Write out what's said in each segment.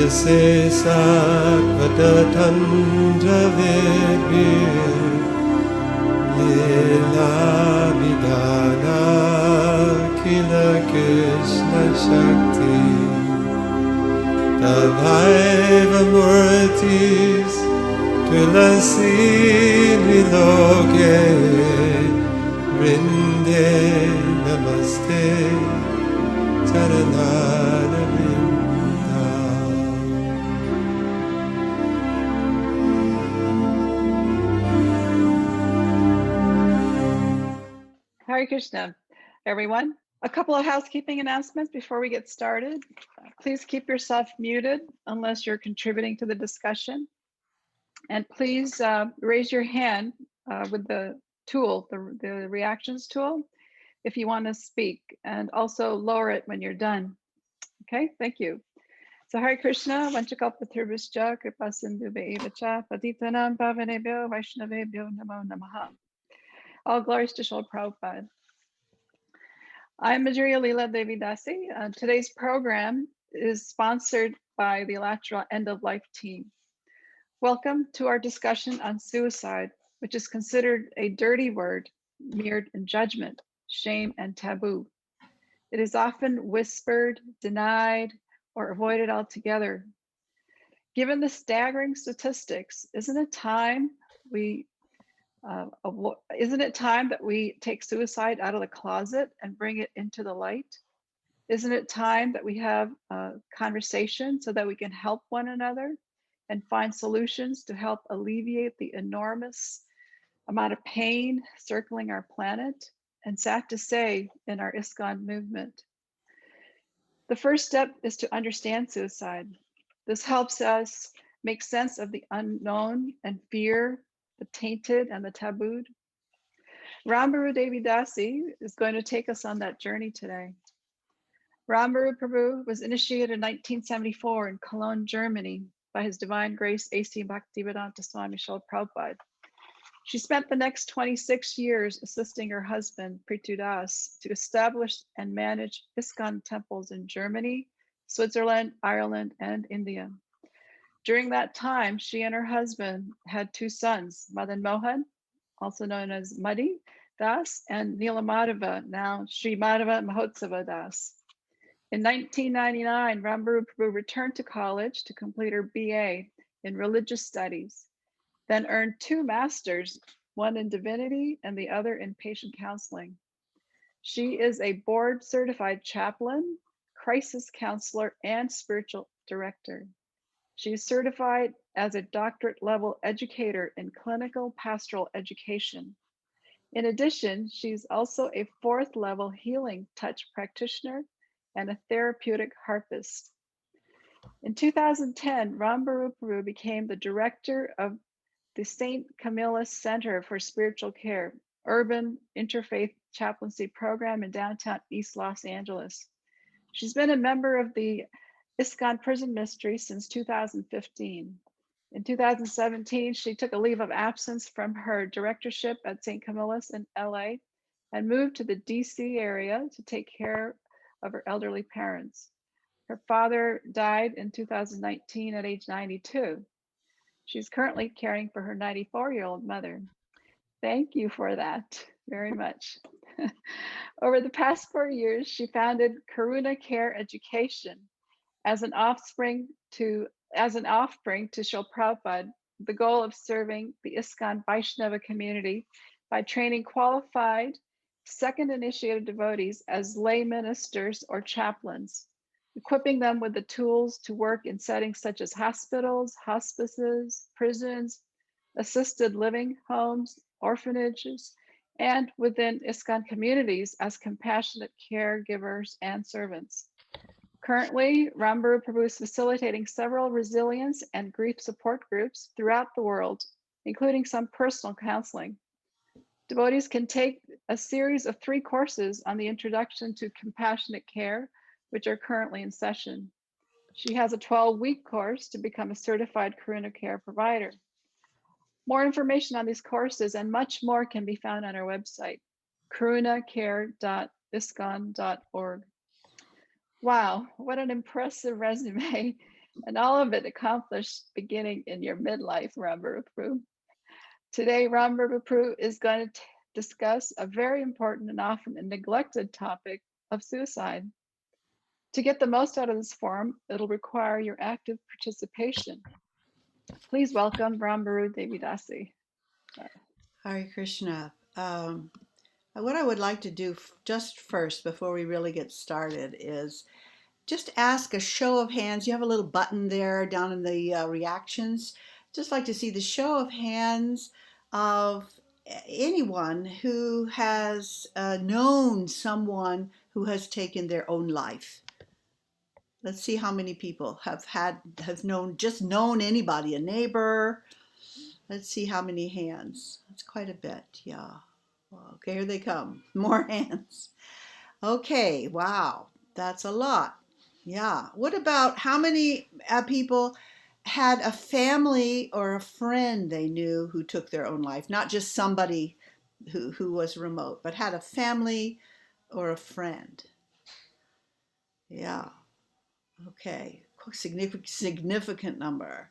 se sakvatatandra vidbir lila vigana kila Krishna Shakti Tavaiva Murtis Tulasi Niloke Rinde Namaste Charanara Vinda. Hare Krishna, everyone. A couple of housekeeping announcements before we get started. Please keep yourself muted unless you're contributing to the discussion. And please raise your hand with the tool, the reactions tool, if you want to speak, and also lower it when you're done. Okay, thank you. So Hare Krishna, Vanchakalpatarvishya, Kripa Sindhu Bhaivacha, Patitanam Pavanebhyo, Vaishnavebhyo, Namo Namaha. All glories to Srila Prabhupada. I'm Majuria Leela Devi Dasi. Today's program is sponsored by the Alachua End-of-Life Team. Welcome to our discussion on suicide, which is considered a dirty word, mirrored in judgment, shame, and taboo. It is often whispered, denied, or avoided altogether. Given the staggering statistics, isn't it time that we take suicide out of the closet and bring it into the light? Isn't it time that we have a conversation so that we can help one another and find solutions to help alleviate the enormous amount of pain circling our planet and sad to say in our ISKCON movement? The first step is to understand suicide. This helps us make sense of the unknown and fear, the tainted and the tabooed. Rambhoru Dasi is going to take us on that journey today. Rambhoru Prabhu was initiated in 1974 in Cologne, Germany by His Divine Grace A.C. Bhaktivedanta Swami Srila Prabhupada. She spent the next 26 years assisting her husband, Prithu Das, to establish and manage ISKCON temples in Germany, Switzerland, Ireland, and India. During that time, she and her husband had two sons, Madan Mohan, also known as Madi Das, and Nilamadeva, now Sri Madhava Mahotsava Das. In 1999, Rambhoru Prabhu returned to college to complete her BA in religious studies, then earned two masters, one in divinity and the other in patient counseling. She is a board certified chaplain, crisis counselor, and spiritual director. She is certified as a doctorate level educator in clinical pastoral education. In addition, she's also a fourth level healing touch practitioner and a therapeutic harpist. In 2010, Rambhoru Prabhu became the director of the St. Camillus Center for Spiritual Care, urban interfaith chaplaincy program in downtown East Los Angeles. She's been a member of the ISKCON Prison Mystery since 2015. In 2017, she took a leave of absence from her directorship at St. Camillus in LA and moved to the DC area to take care of her elderly parents. Her father died in 2019 at age 92. She's currently caring for her 94-year-old mother. Thank you for that very much. Over the past 4 years, she founded Karuna Care Education as an offspring to Srila Prabhupada, the goal of serving the ISKCON Vaishnava community by training qualified second initiated devotees as lay ministers or chaplains, equipping them with the tools to work in settings such as hospitals, hospices, prisons, assisted living homes, orphanages, and within ISKCON communities as compassionate caregivers and servants. Currently, Rambhoru Prabhu is facilitating several resilience and grief support groups throughout the world, including some personal counseling. Devotees can take a series of 3 courses on the introduction to compassionate care, which are currently in session. She has a 12-week course to become a certified Karuna Care provider. More information on these courses and much more can be found on our website, karunacare.iskcon.org. Wow, what an impressive resume. and all of it accomplished beginning in your midlife, Rambhoru. Today, Rambhoru is going to discuss a very important and often neglected topic of suicide. To get the most out of this forum, it'll require your active participation. Please welcome Rambhoru Dasi. Hare Krishna. What I would like to do just first, before we really get started, is just ask a show of hands. You have a little button there down in the reactions. Just like to see the show of hands of anyone who has known someone who has taken their own life. Let's see how many people have known anybody, a neighbor. Let's see how many hands. That's quite a bit. Yeah. Okay, here they come. More hands. Okay, wow. That's a lot. Yeah. What about how many people had a family or a friend they knew who took their own life? Not just somebody who was remote, but had a family or a friend. Yeah. Okay. Significant number.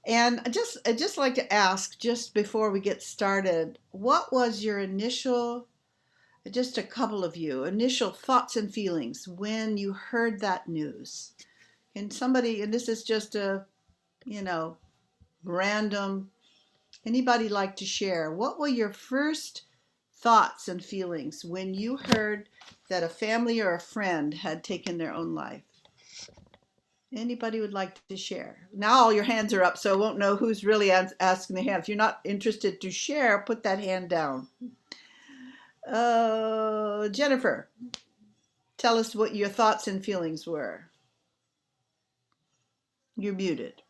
And I'd just like to ask, just before we get started, what was your initial, just a couple of you, initial thoughts and feelings when you heard that news? And somebody, and this is just a, random, anybody like to share? What were your first thoughts and feelings when you heard that a family or a friend had taken their own life? Anybody would like to share? Now all your hands are up, so I won't know who's really asking the hand. If you're not interested to share, put that hand down. Jennifer, tell us what your thoughts and feelings were. You're muted.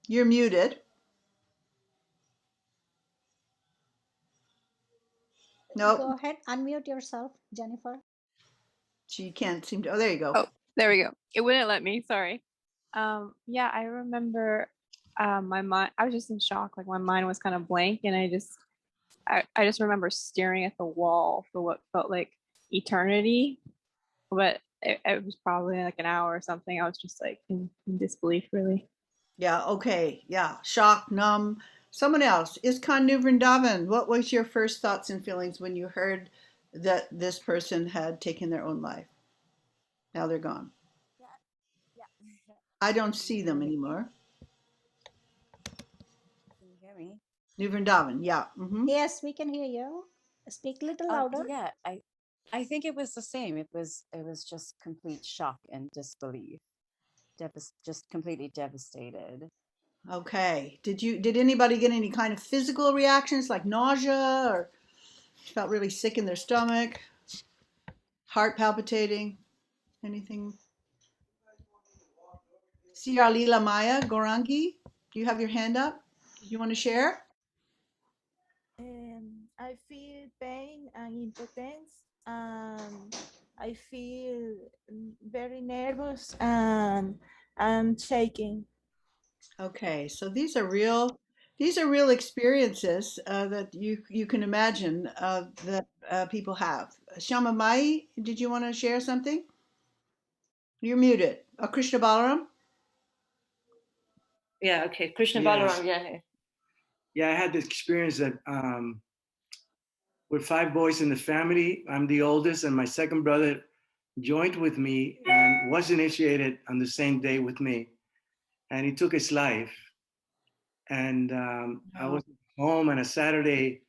You're muted. Nope. Go ahead, unmute yourself, Jennifer. She can't seem to. Oh, there you go. Oh, there we go. It wouldn't let me. Sorry. Yeah, I remember my mind. I was just in shock. Like my mind was kind of blank, and I just remember staring at the wall for what felt like eternity, but it was probably like an hour or something. I was just like in disbelief, really. Yeah. Okay. Yeah. Shock, numb. Someone else. ISKCON New Vrindavan. What was your first thoughts and feelings when you heard that this person had taken their own life? Now they're gone. Yeah. I don't see them anymore. Can you hear me? New Vrindavan. Yeah. Mm-hmm. Yes, we can hear you. Speak a little louder. Yeah, I think it was the same. It was just complete shock and disbelief. Just completely devastated. Okay. Did anybody get any kind of physical reactions like nausea or felt really sick in their stomach, heart palpitating, anything? Sri Lila Maya Gorangi, do you have your hand up? Do you want to share? I feel pain and impotence, and I feel very nervous and I'm shaking. Okay, so these are real experiences that you can imagine that people have. Shama Mai, did you want to share something? You're muted. Krishna Balaram? Yeah, okay. Krishna Yes. Balaram, yeah. Yeah, I had this experience that we're five boys in the family. I'm the oldest, and my second brother joined with me and was initiated on the same day with me. And he took his life. And I was home on a Saturday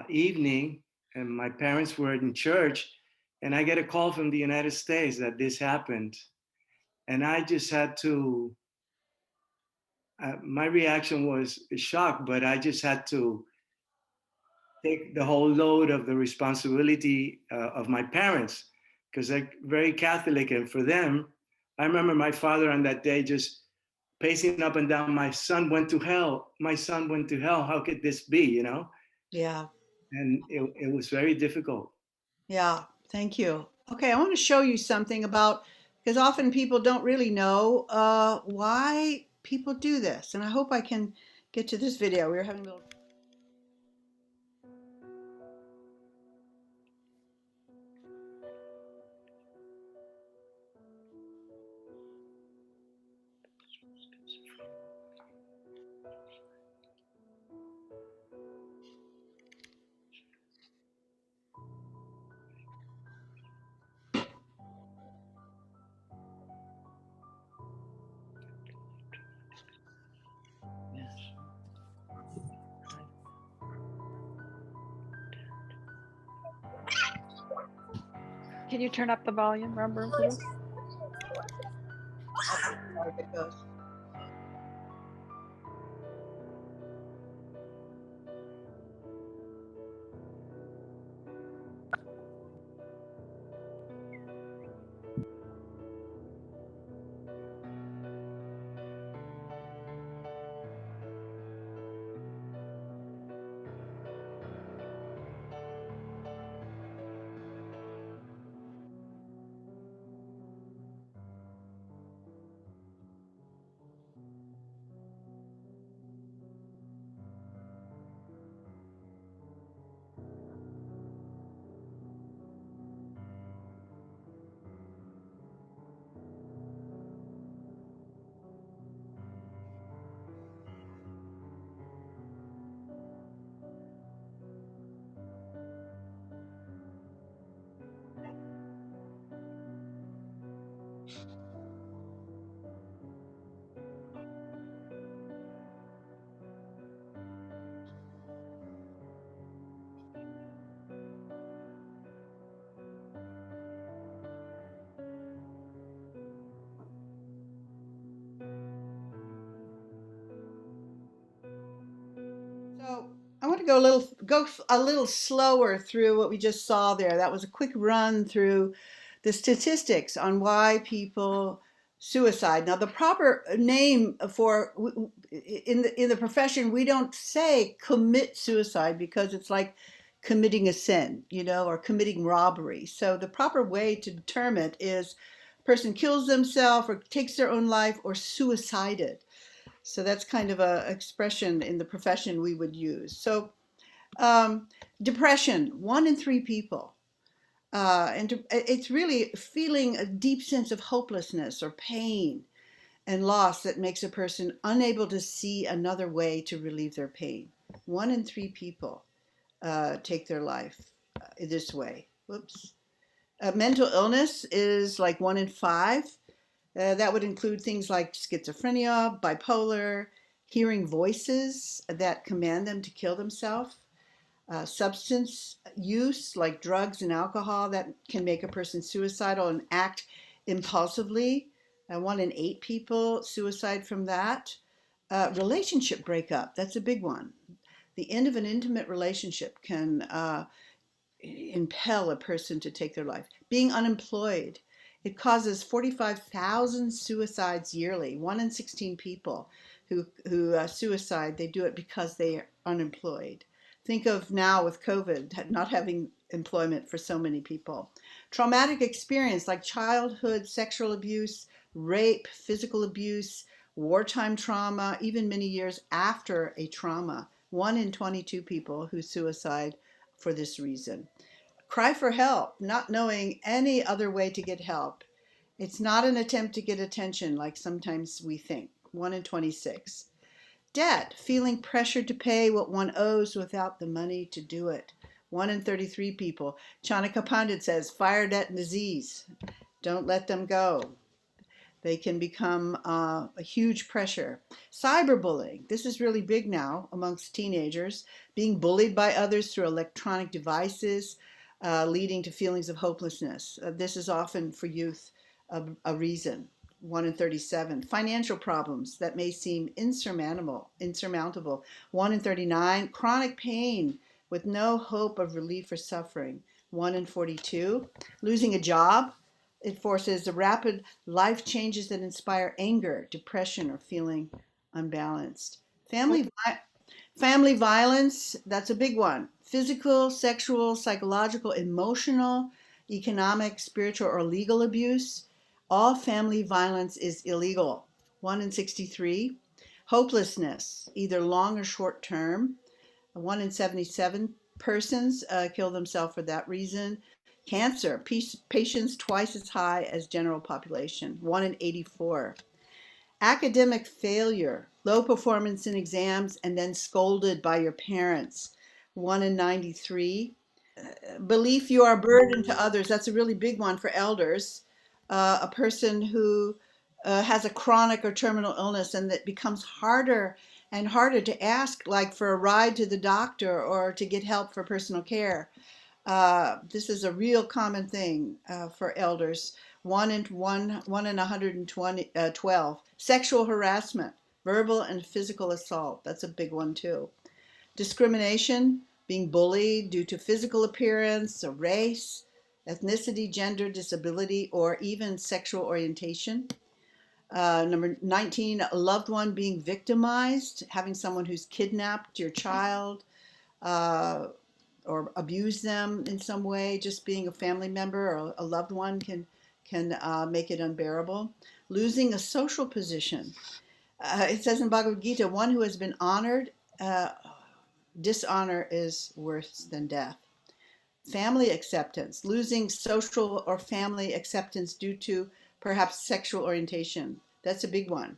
evening, and my parents were in church. And I get a call from the United States that this happened. And I just had to, my reaction was shock, but I just had to take the whole load of the responsibility of my parents because they're very Catholic. And for them, I remember my father on that day just pacing up and down, my son went to hell. My son went to hell. How could this be, you know? Yeah. And it was very difficult. Yeah, thank you. Okay, I want to show you something about, because often people don't really know why people do this. And I hope I can get to this video. We were having a little. Can you turn up the volume, Rambhoru? How it goes. So I want to go a little slower through what we just saw there. That was a quick run through the statistics on why people suicide. Now, the proper name for in the profession, we don't say commit suicide because it's like committing a sin, or committing robbery. So the proper way to determine it is a person kills themselves or takes their own life or suicided. So that's kind of a expression in the profession we would use. So depression, 1 in 3 people. And it's really feeling a deep sense of hopelessness or pain and loss that makes a person unable to see another way to relieve their pain. 1 in 3 people take their life this way. Whoops. Mental illness is like 1 in 5. That would include things like schizophrenia, bipolar, hearing voices that command them to kill themselves, substance use like drugs and alcohol that can make a person suicidal and act impulsively. 1 in 8 people suicide from that. Relationship breakup, that's a big one. The end of an intimate relationship can impel a person to take their life. Being unemployed. It causes 45,000 suicides yearly. 1 in 16 people who suicide, they do it because they are unemployed. Think of now with COVID, not having employment for so many people. Traumatic experience like childhood sexual abuse, rape, physical abuse, wartime trauma, even many years after a trauma. 1 in 22 people who suicide for this reason. Cry for help, not knowing any other way to get help. It's not an attempt to get attention like sometimes we think. 1 in 26. Debt, feeling pressured to pay what one owes without the money to do it. 1 in 33 people. Chanaka Pandit says, fire, debt, and disease. Don't let them go. They can become a huge pressure. Cyberbullying. This is really big now amongst teenagers. Being bullied by others through electronic devices, leading to feelings of hopelessness. This is often for youth a reason. 1 in 37. Financial problems that may seem insurmountable. 1 in 39. Chronic pain with no hope of relief or suffering. 1 in 42. Losing a job. It forces the rapid life changes that inspire anger, depression, or feeling unbalanced. Family violence, that's a big one. Physical, sexual, psychological, emotional, economic, spiritual, or legal abuse. All family violence is illegal. 1 in 63. Hopelessness, either long or short term. 1 in 77 persons kill themselves for that reason. Cancer, patients twice as high as general population. 1 in 84. Academic failure, low performance in exams and then scolded by your parents. 1 in 93. Belief you are a burden to others. That's a really big one for elders. A person who has a chronic or terminal illness and that becomes harder and harder to ask, like for a ride to the doctor or to get help for personal care. This is a real common thing for elders. 1 in 112. Sexual harassment, verbal and physical assault. That's a big one too. Discrimination, being bullied due to physical appearance, or race, ethnicity, gender, disability, or even sexual orientation. Number 19, a loved one being victimized, having someone who's kidnapped your child or abused them in some way. Just being a family member or a loved one can make it unbearable. Losing a social position. It says in Bhagavad Gita, one who has been honored, dishonor is worse than death. Family acceptance, losing social or family acceptance due to perhaps sexual orientation. That's a big one.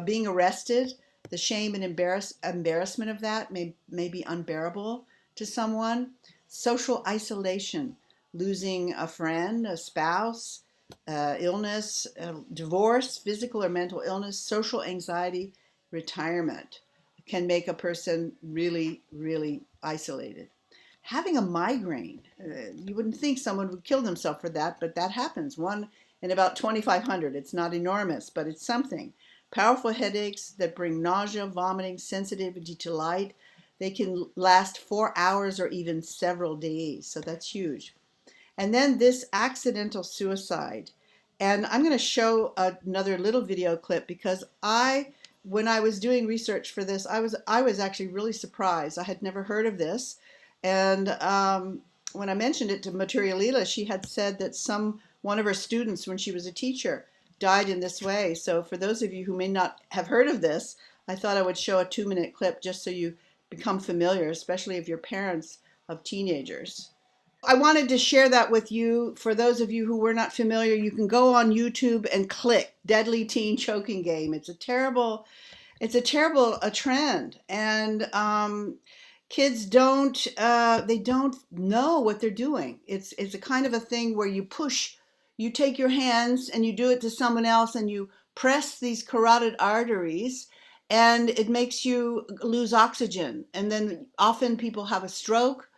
Being arrested, the shame and embarrassment of that may be unbearable to someone. Social isolation, losing a friend, a spouse, illness, divorce, physical or mental illness, social anxiety, retirement can make a person really, really isolated. Having a migraine, you wouldn't think someone would kill themselves for that, but that happens. One in about 2,500. It's not enormous, but it's something. Powerful headaches that bring nausea, vomiting, sensitivity to light. They can last 4 hours or even several days. So that's huge. And then this accidental suicide. And I'm going to show another little video clip because when I was doing research for this, I was actually really surprised. I had never heard of this. And when I mentioned it to Maturya Leela, she had said that one of her students, when she was a teacher, died in this way. So for those of you who may not have heard of this, I thought I would show a 2-minute clip just so you become familiar, especially if you're parents of teenagers. I wanted to share that with you. For those of you who were not familiar, you can go on YouTube and click Deadly Teen Choking Game. It's a terrible trend. And kids don't know what they're doing. It's a kind of a thing where you take your hands and you do it to someone else and you press these carotid arteries and it makes you lose oxygen. And then often people have a stroke.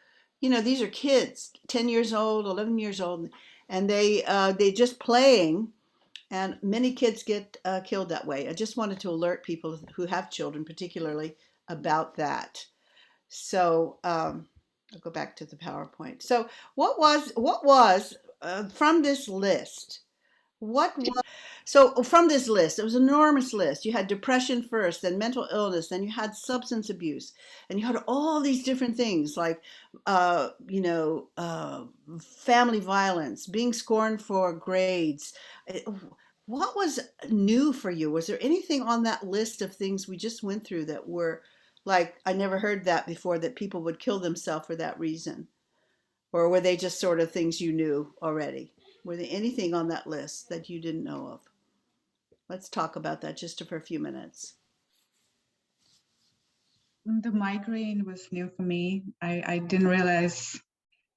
These are kids, 10 years old, 11 years old, and they just playing, and many kids get killed that way. I just wanted to alert people who have children particularly about that. So I'll go back to the PowerPoint. So what was from this list? So from this list, it was an enormous list. You had depression first, then mental illness, then you had substance abuse, and you had all these different things like, family violence, being scorned for grades. What was new for you? Was there anything on that list of things we just went through that were like, I never heard that before, that people would kill themselves for that reason? Or were they just sort of things you knew already? Were there anything on that list that you didn't know of? Let's talk about that just for a few minutes. The migraine was new for me. I didn't realize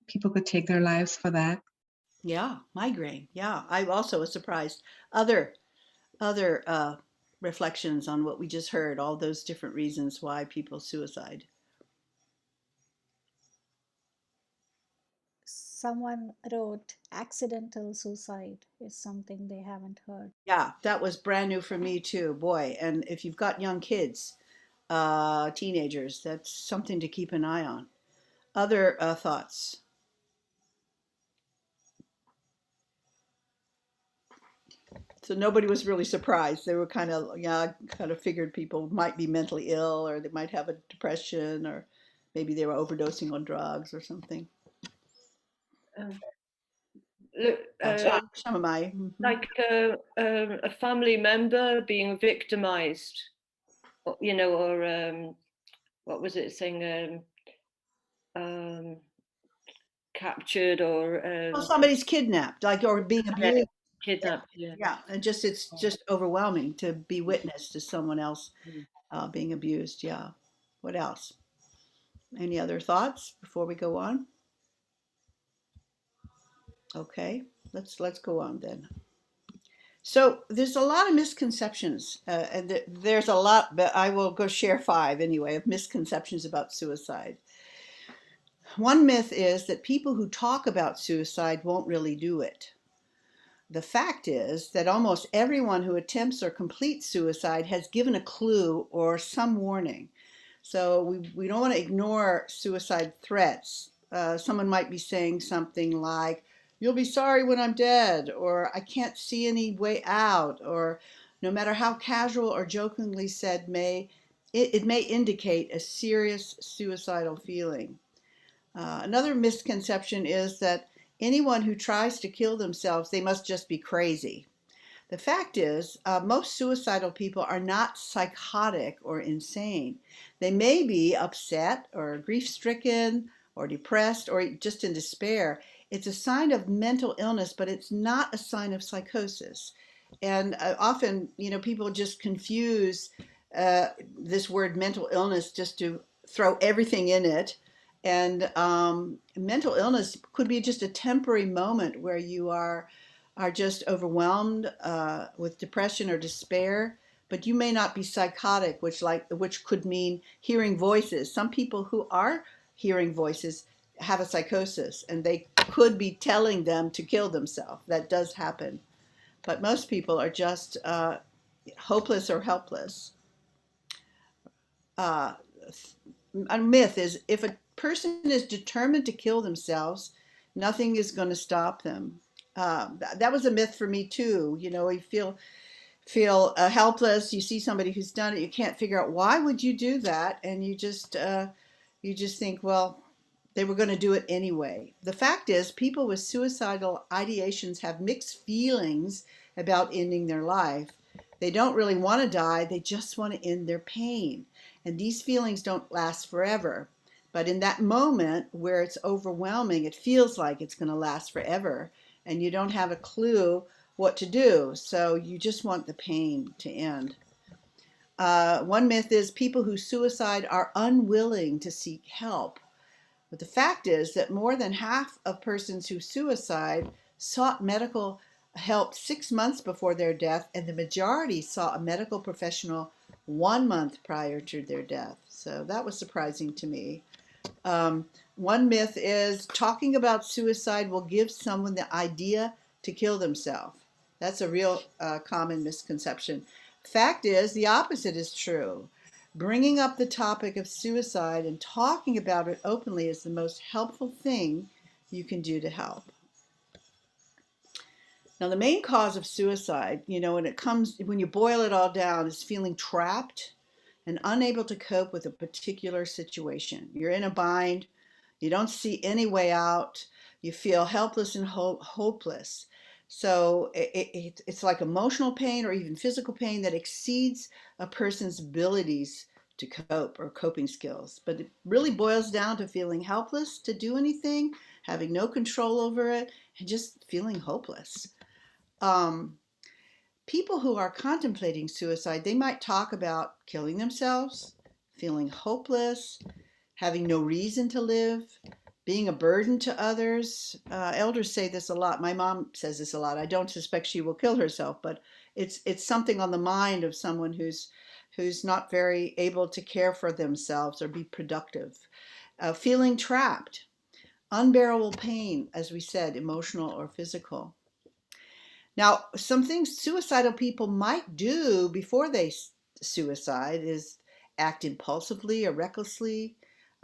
people could take their lives for that. Yeah, migraine. Yeah, I also was surprised. Other reflections on what we just heard, all those different reasons why people suicide. Someone wrote accidental suicide is something they haven't heard. Yeah, that was brand new for me too, boy. And if you've got young kids, teenagers, that's something to keep an eye on. Other thoughts? So nobody was really surprised. They were kind of figured people might be mentally ill, or they might have a depression, or maybe they were overdosing on drugs or something. Look, Shamamai. like a family member being victimized, or what was it saying? Captured, or Somebody's kidnapped, or being abused. Kidnapped. Yeah. Yeah, and it's just overwhelming to be witness to someone else being abused. Yeah. What else? Any other thoughts before we go on? Okay, let's go on then. So there's a lot of misconceptions, and there's a lot, but I will go share 5 anyway of misconceptions about suicide. One myth is that people who talk about suicide won't really do it. The fact is that almost everyone who attempts or completes suicide has given a clue or some warning. So we don't want to ignore suicide threats. Someone might be saying something like, "You'll be sorry when I'm dead," or "I can't see any way out," or no matter how casual or jokingly said, it may indicate a serious suicidal feeling. Another misconception is that anyone who tries to kill themselves, they must just be crazy. The fact is, most suicidal people are not psychotic or insane. They may be upset or grief-stricken or depressed or just in despair. It's a sign of mental illness, but it's not a sign of psychosis. And often, people just confuse this word mental illness just to throw everything in it. And mental illness could be just a temporary moment where you are just overwhelmed with depression or despair, but you may not be psychotic, which could mean hearing voices. Some people who are hearing voices have a psychosis, and they could be telling them to kill themselves. That does happen, but most people are just hopeless or helpless. A myth is if a person is determined to kill themselves, nothing is going to stop them. That was a myth for me too. You feel helpless. You see somebody who's done it. You can't figure out why would you do that, and you just think, well, they were going to do it anyway. The fact is, people with suicidal ideations have mixed feelings about ending their life. They don't really want to die. They just want to end their pain, and these feelings don't last forever. But in that moment where it's overwhelming, it feels like it's going to last forever, and you don't have a clue what to do. So you just want the pain to end. One myth is people who suicide are unwilling to seek help. But the fact is that more than half of persons who suicide sought medical help 6 months before their death, and the majority saw a medical professional 1 month prior to their death. So that was surprising to me. One myth is talking about suicide will give someone the idea to kill themselves. That's a real common misconception. Fact is, the opposite is true. Bringing up the topic of suicide and talking about it openly is the most helpful thing you can do to help. Now, the main cause of suicide, when you boil it all down, is feeling trapped and unable to cope with a particular situation. You're in a bind. You don't see any way out. You feel helpless and hopeless. So it's like emotional pain or even physical pain that exceeds a person's abilities to cope or coping skills. But it really boils down to feeling helpless to do anything, having no control over it, and just feeling hopeless. People who are contemplating suicide, they might talk about killing themselves, feeling hopeless, having no reason to live, being a burden to others. Elders say this a lot. My mom says this a lot. I don't suspect she will kill herself, but it's something on the mind of someone who's not very able to care for themselves or be productive. Feeling trapped, unbearable pain, as we said, emotional or physical. Now, some things suicidal people might do before they suicide is act impulsively or recklessly,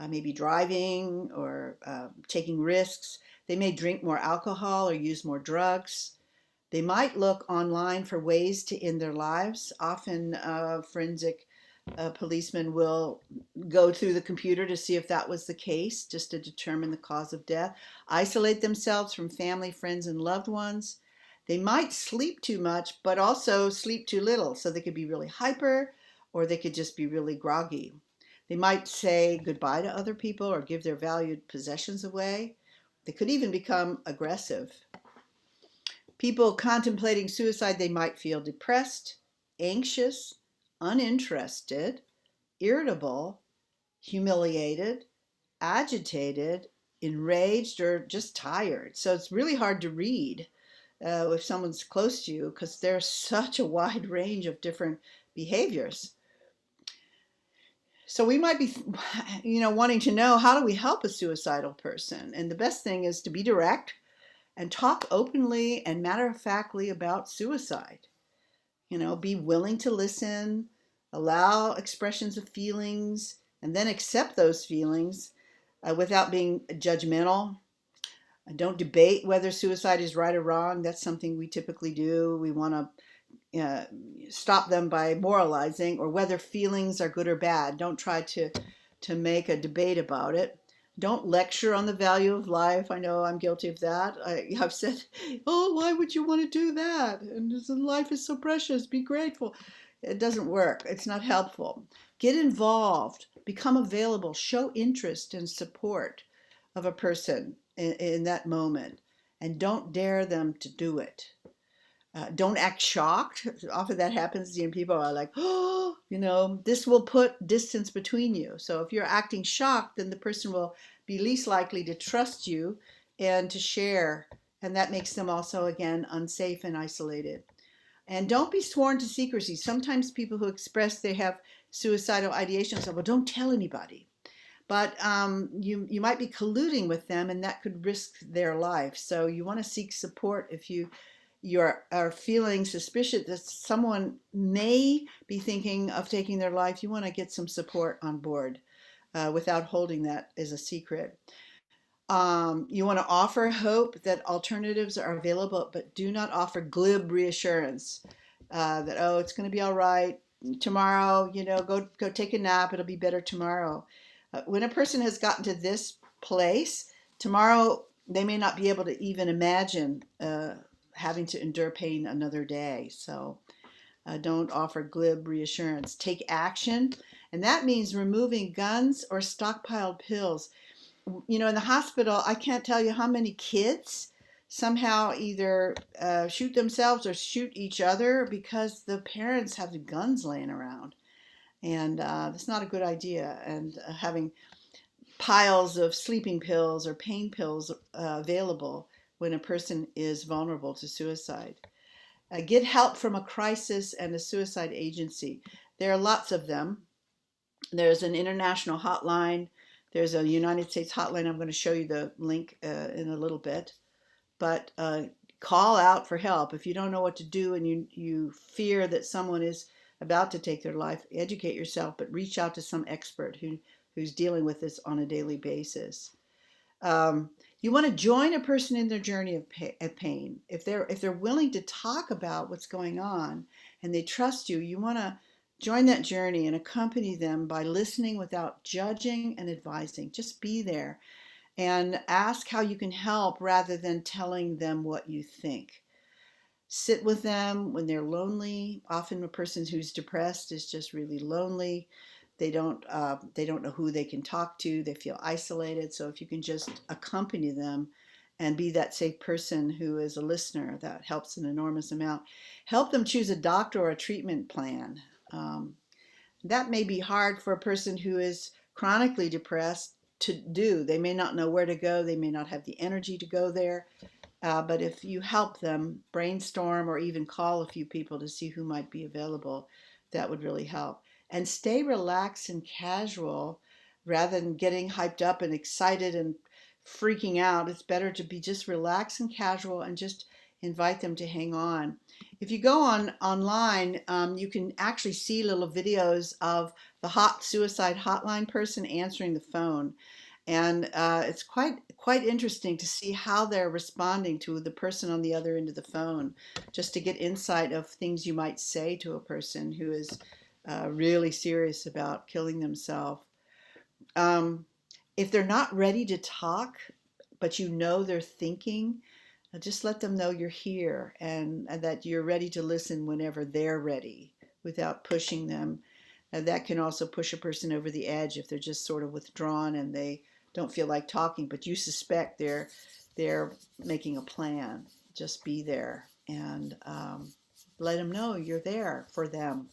maybe driving or taking risks. They may drink more alcohol or use more drugs. They might look online for ways to end their lives. Often forensic policemen will go through the computer to see if that was the case, just to determine the cause of death. Isolate themselves from family, friends, and loved ones. They might sleep too much, but also sleep too little. So they could be really hyper, or they could just be really groggy. They might say goodbye to other people or give their valued possessions away. They could even become aggressive. People contemplating suicide, they might feel depressed, anxious, uninterested, irritable, humiliated, agitated, enraged, or just tired. So it's really hard to read if someone's close to you because there's such a wide range of different behaviors. So we might be, wanting to know, how do we help a suicidal person? And the best thing is to be direct and talk openly and matter-of-factly about suicide. Be willing to listen, allow expressions of feelings, and then accept those feelings without being judgmental. Don't debate whether suicide is right or wrong. That's something we typically do. We want to stop them by moralizing, or whether feelings are good or bad. Don't try to make a debate about it. Don't lecture on the value of life. I know I'm guilty of that. I've said, oh, why would you want to do that? And life is so precious. Be grateful. It doesn't work. It's not helpful. Get involved. Become available. Show interest and support of a person in that moment. And don't dare them to do it. Don't act shocked. Often that happens, people are like, oh, this will put distance between you. So if you're acting shocked, then the person will be least likely to trust you and to share. And that makes them also, again, unsafe and isolated. And don't be sworn to secrecy. Sometimes people who express they have suicidal ideation say, well, don't tell anybody. But you might be colluding with them, and that could risk their life. So you want to seek support if you are feeling suspicious that someone may be thinking of taking their life. You want to get some support on board without holding that as a secret. You want to offer hope that alternatives are available, but do not offer glib reassurance that, oh, it's going to be all right tomorrow, go take a nap, it'll be better tomorrow. When a person has gotten to this place, tomorrow they may not be able to even imagine having to endure pain another day. So don't offer glib reassurance. Take action, and that means removing guns or stockpiled pills. In the hospital, I can't tell you how many kids somehow either shoot themselves or shoot each other because the parents have the guns laying around. And that's not a good idea. And having piles of sleeping pills or pain pills available when a person is vulnerable to suicide. Get help from a crisis and a suicide agency. There are lots of them. There's an international hotline. There's a United States hotline. I'm going to show you the link in a little bit. But call out for help. If you don't know what to do and you fear that someone is about to take their life, educate yourself, but reach out to some expert who's dealing with this on a daily basis. You want to join a person in their journey of pain. If they're willing to talk about what's going on and they trust you, you want to join that journey and accompany them by listening without judging and advising. Just be there and ask how you can help rather than telling them what you think. Sit with them when they're lonely. Often a person who's depressed is just really lonely. They don't know who they can talk to. They feel isolated. So if you can just accompany them and be that safe person who is a listener, that helps an enormous amount. Help them choose a doctor or a treatment plan. That may be hard for a person who is chronically depressed to do. They may not know where to go. They may not have the energy to go there. But if you help them brainstorm or even call a few people to see who might be available, that would really help. And stay relaxed and casual rather than getting hyped up and excited and freaking out. It's better to be just relaxed and casual and just invite them to hang on. If you go online, you can actually see little videos of the hot suicide hotline person answering the phone. And it's quite interesting to see how they're responding to the person on the other end of the phone, just to get insight of things you might say to a person who is really serious about killing themselves. If they're not ready to talk, but they're thinking, just let them know you're here and that you're ready to listen whenever they're ready without pushing them. That can also push a person over the edge if they're just sort of withdrawn and they don't feel like talking, but you suspect they're making a plan. Just be there and let them know you're there for them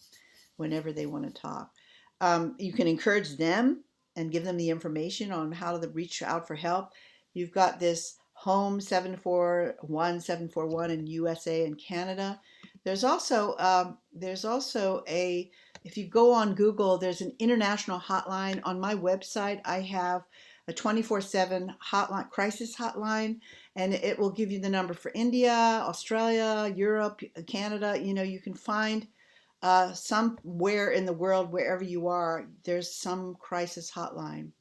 whenever they want to talk. You can encourage them and give them the information on how to reach out for help. You've got this Home 741 in USA and Canada. There's also a If you go on Google, there's an international hotline. On my website, I have a 24/7 hotline, crisis hotline, and it will give you the number for India, Australia, Europe, Canada. You know, you can find somewhere in the world, wherever you are, there's some crisis hotline.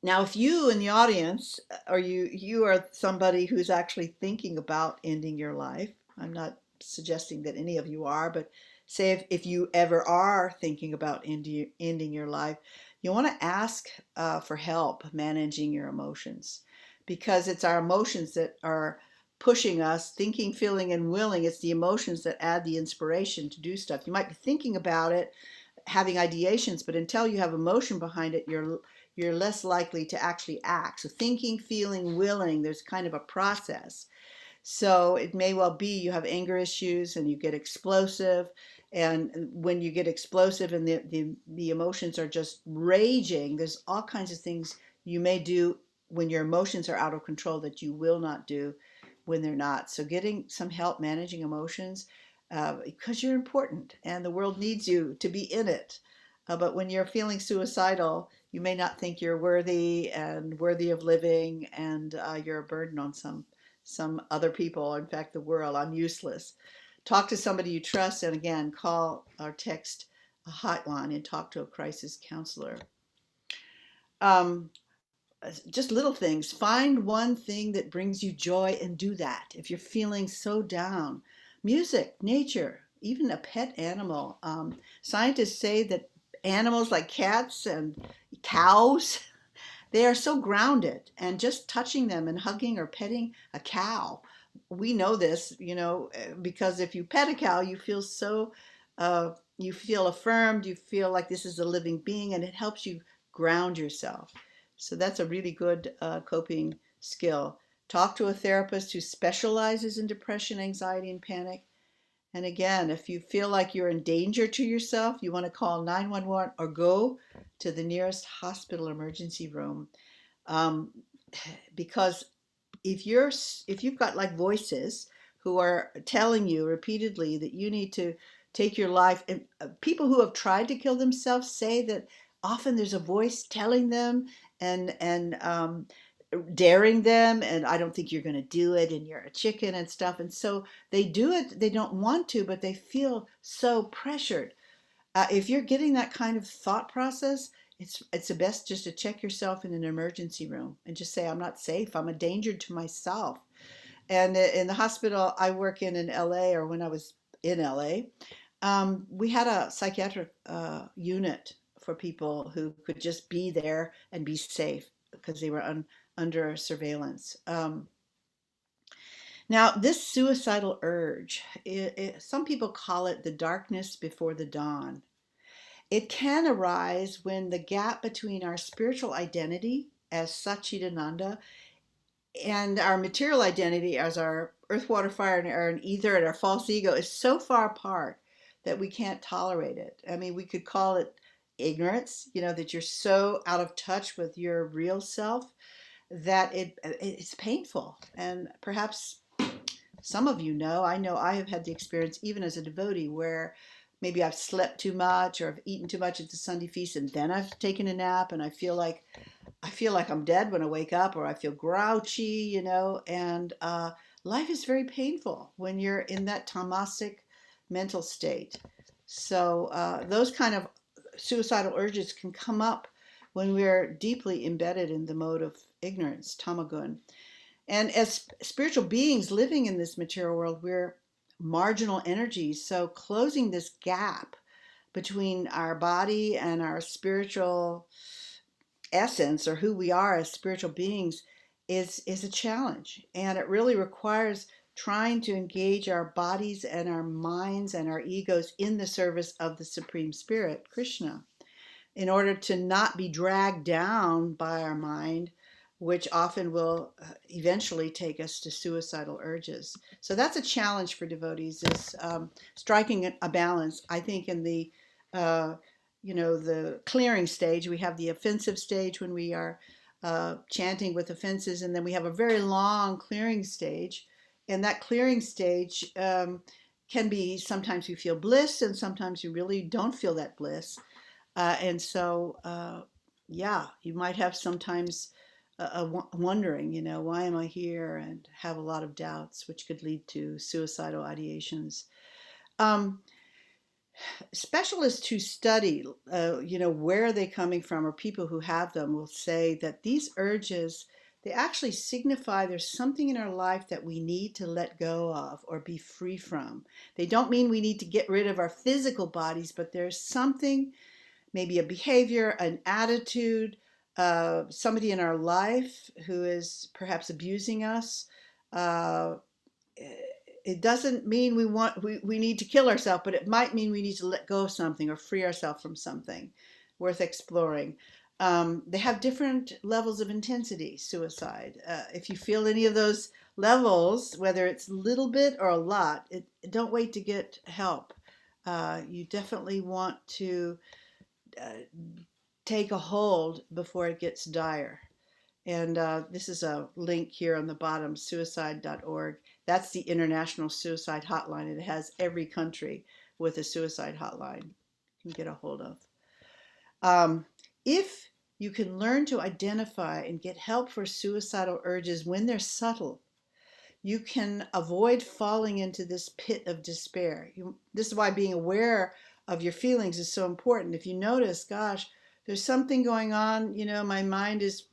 Now, if you in the audience, or you are somebody who's actually thinking about ending your life, I'm not suggesting that any of you are, but say if you ever are thinking about ending your life, you want to ask for help managing your emotions, because it's our emotions that are pushing us, thinking, feeling, and willing. It's the emotions that add the inspiration to do stuff. You might be thinking about it, having ideations, but until you have emotion behind it, you're less likely to actually act. So thinking, feeling, willing, there's kind of a process. So it may well be you have anger issues and you get explosive. And when you get explosive and the emotions are just raging, there's all kinds of things you may do when your emotions are out of control that you will not do when they're not. So getting some help managing emotions, because you're important and the world needs you to be in it. But when you're feeling suicidal, you may not think you're worthy and worthy of living, and you're a burden on some other people, in fact, the world. I'm useless. Talk to somebody you trust, and again, call or text a hotline and talk to a crisis counselor. Just little things. Find one thing that brings you joy and do that. If you're feeling so down, music, nature, even a pet animal. Scientists say that animals like cats and cows, they are so grounded, and just touching them and hugging or petting a cow. We know this, you know, because if you pet a cow, you feel so, you feel affirmed, you feel like this is a living being, and it helps you ground yourself. So that's a really good coping skill. Talk to a therapist who specializes in depression, anxiety, and panic. And again, if you feel like you're in danger to yourself, you want to call 911 or go to the nearest hospital emergency room. Because if you've got like voices who are telling you repeatedly that you need to take your life, and people who have tried to kill themselves say that often there's a voice telling them and daring them, and I don't think you're going to do it, and you're a chicken and stuff. And so they do it. They don't want to, but they feel so pressured. If you're getting that kind of thought process, it's the best just to check yourself in an emergency room and just say, I'm not safe. I'm a danger to myself. And in the hospital I work in LA, or when I was in LA, we had a psychiatric unit for people who could just be there and be safe because they were under surveillance. Now, this suicidal urge, some people call it the darkness before the dawn. It can arise when the gap between our spiritual identity as Satchidananda and our material identity as our earth, water, fire, and air, and ether, and our false ego is so far apart that we can't tolerate it. I mean, we could call it ignorance, you know, that you're so out of touch with your real self that it's painful. And perhaps some of you know, I know I have had the experience even as a devotee where maybe I've slept too much or I've eaten too much at the Sunday feast, and then I've taken a nap and I feel like I'm dead when I wake up, or I feel grouchy, you know, and life is very painful when you're in that tamasic mental state. So those kind of suicidal urges can come up when we're deeply embedded in the mode of ignorance, tamagun. And as spiritual beings living in this material world, we're marginal energies. So closing this gap between our body and our spiritual essence, or who we are as spiritual beings, is a challenge. And it really requires trying to engage our bodies and our minds and our egos in the service of the Supreme Spirit, Krishna, in order to not be dragged down by our mind, which often will eventually take us to suicidal urges. So that's a challenge for devotees, is striking a balance. I think in the the clearing stage, we have the offensive stage when we are chanting with offenses, and then we have a very long clearing stage. And that clearing stage can be, sometimes you feel bliss and sometimes you really don't feel that bliss. And so, yeah, you might have sometimes wondering, why am I here? And have a lot of doubts, which could lead to suicidal ideations. Um, Specialists who study, where are they coming from, or people who have them will say that these urges, they actually signify there's something in our life that we need to let go of or be free from. They don't mean we need to get rid of our physical bodies, but there's something, maybe a behavior, an attitude, somebody in our life who is perhaps abusing us. Uh, it doesn't mean we need to kill ourselves, but it might mean we need to let go of something or free ourselves from something worth exploring. They have different levels of intensity, suicide. If you feel any of those levels, whether it's a little bit or a lot, don't wait to get help. You definitely want to take a hold before it gets dire. And this is a link here on the bottom, suicide.org. That's the International Suicide Hotline. It has every country with a suicide hotline you can get a hold of. If you can learn to identify and get help for suicidal urges when they're subtle, you can avoid falling into this pit of despair. This is why being aware of your feelings is so important. If you notice, gosh, there's something going on, my mind is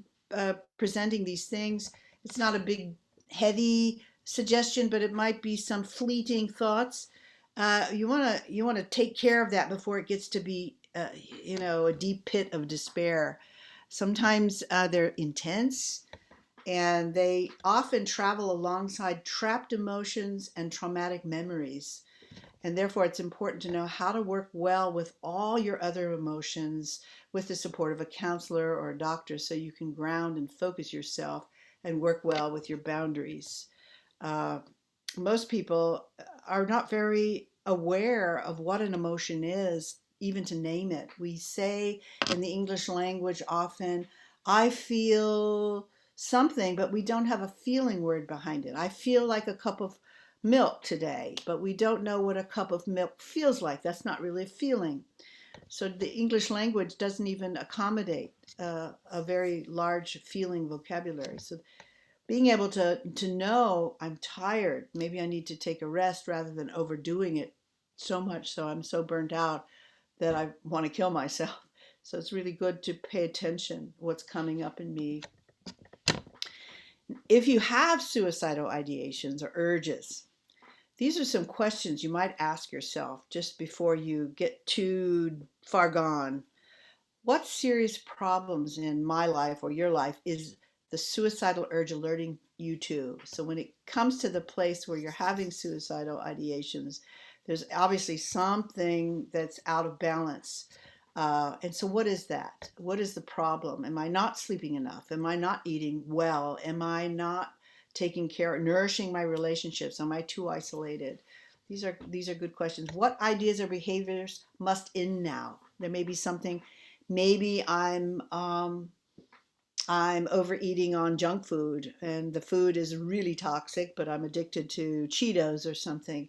presenting these things. It's not a big, heavy suggestion, but it might be some fleeting thoughts. You want to take care of that before it gets to be, a deep pit of despair. Sometimes they're intense, and they often travel alongside trapped emotions and traumatic memories. And therefore, it's important to know how to work well with all your other emotions with the support of a counselor or a doctor, so you can ground and focus yourself and work well with your boundaries. Most people are not very aware of what an emotion is, even to name it. We say in the English language often, I feel something, but we don't have a feeling word behind it. I feel like a cup of milk today, but we don't know what a cup of milk feels like. That's not really a feeling. So the English language doesn't even accommodate a very large feeling vocabulary. So being able to know I'm tired, maybe I need to take a rest rather than overdoing it so much so I'm so burnt out that I want to kill myself. So it's really good to pay attention what's coming up in me. If you have suicidal ideations or urges, these are some questions you might ask yourself just before you get too far gone. What serious problems in my life or your life is the suicidal urge alerting you to? So when it comes to the place where you're having suicidal ideations, there's obviously something that's out of balance. And so what is that? What is the problem? Am I not sleeping enough? Am I not eating well? Am I not taking care, nourishing my relationships? Am I too isolated? These are good questions. What ideas or behaviors must end now? There may be something. Maybe I'm overeating on junk food, and the food is really toxic, but I'm addicted to Cheetos or something,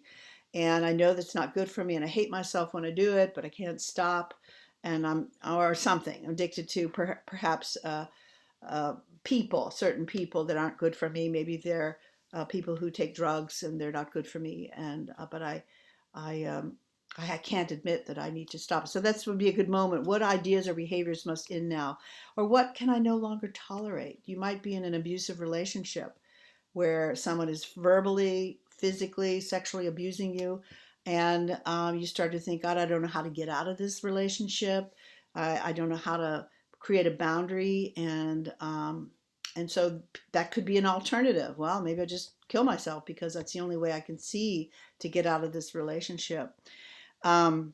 and I know that's not good for me, and I hate myself when I do it, but I can't stop, and I'm addicted to perhaps certain people that aren't good for me. Maybe they're people who take drugs and they're not good for me, and but I can't admit that I need to stop. So that would be a good moment. What ideas or behaviors must end now? Or what can I no longer tolerate? You might be in an abusive relationship where someone is verbally, physically, sexually abusing you, and you start to think, God, I don't know how to get out of this relationship. I don't know how to create a boundary, and so that could be an alternative. Well, maybe I just kill myself because that's the only way I can see to get out of this relationship. But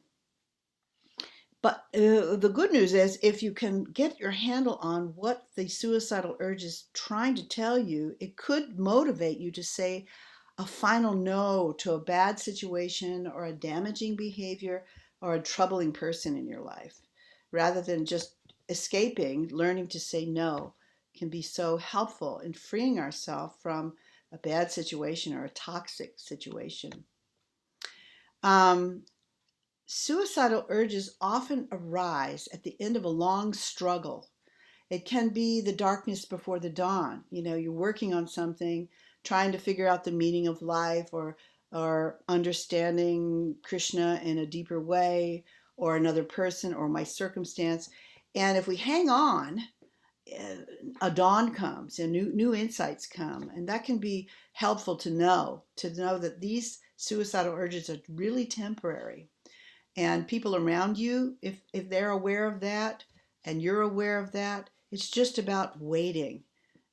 the good news is, if you can get your handle on what the suicidal urge is trying to tell you, it could motivate you to say a final no to a bad situation or a damaging behavior or a troubling person in your life. Rather than just escaping, learning to say no can be so helpful in freeing ourselves from a bad situation or a toxic situation. Um, Suicidal urges often arise at the end of a long struggle. It can be the darkness before the dawn. You know, you're working on something, trying to figure out the meaning of life, or understanding Krishna in a deeper way, or another person, or my circumstance. And if we hang on, a dawn comes and new insights come, and that can be helpful to know that these suicidal urges are really temporary, and people around you, if they're aware of that and you're aware of that, it's just about waiting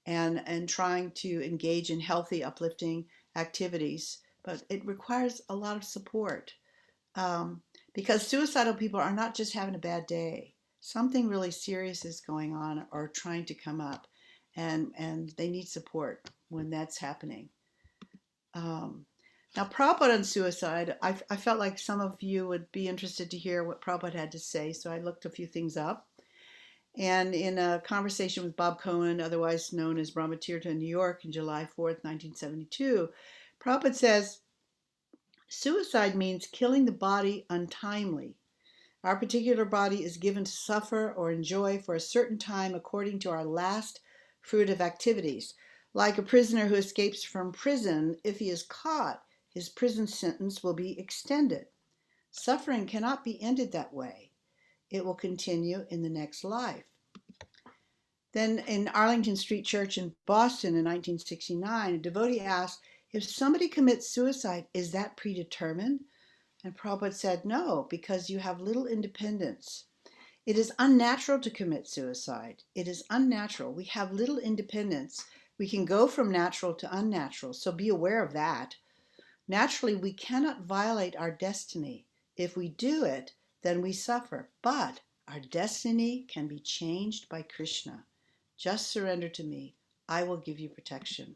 and trying to engage in healthy, uplifting activities. But it requires a lot of support, because suicidal people are not just having a bad day. Something really serious is going on or trying to come up, and they need support when that's happening. Now, Prabhupada on suicide, I felt like some of you would be interested to hear what Prabhupada had to say, so I looked a few things up. And in a conversation with Bob Cohen, otherwise known as Brahmatirtha in New York, in July 4th, 1972, Prabhupada says, suicide means killing the body untimely. Our particular body is given to suffer or enjoy for a certain time according to our last fruitive activities. Like a prisoner who escapes from prison, if he is caught, his prison sentence will be extended. Suffering cannot be ended that way. It will continue in the next life. Then in Arlington Street Church in Boston in 1969, a devotee asked, if somebody commits suicide, is that predetermined? And Prabhupada said, no, because you have little independence. It is unnatural to commit suicide. It is unnatural. We have little independence. We can go from natural to unnatural, so be aware of that. Naturally, we cannot violate our destiny. If we do it, then we suffer. But our destiny can be changed by Krishna. Just surrender to me. I will give you protection.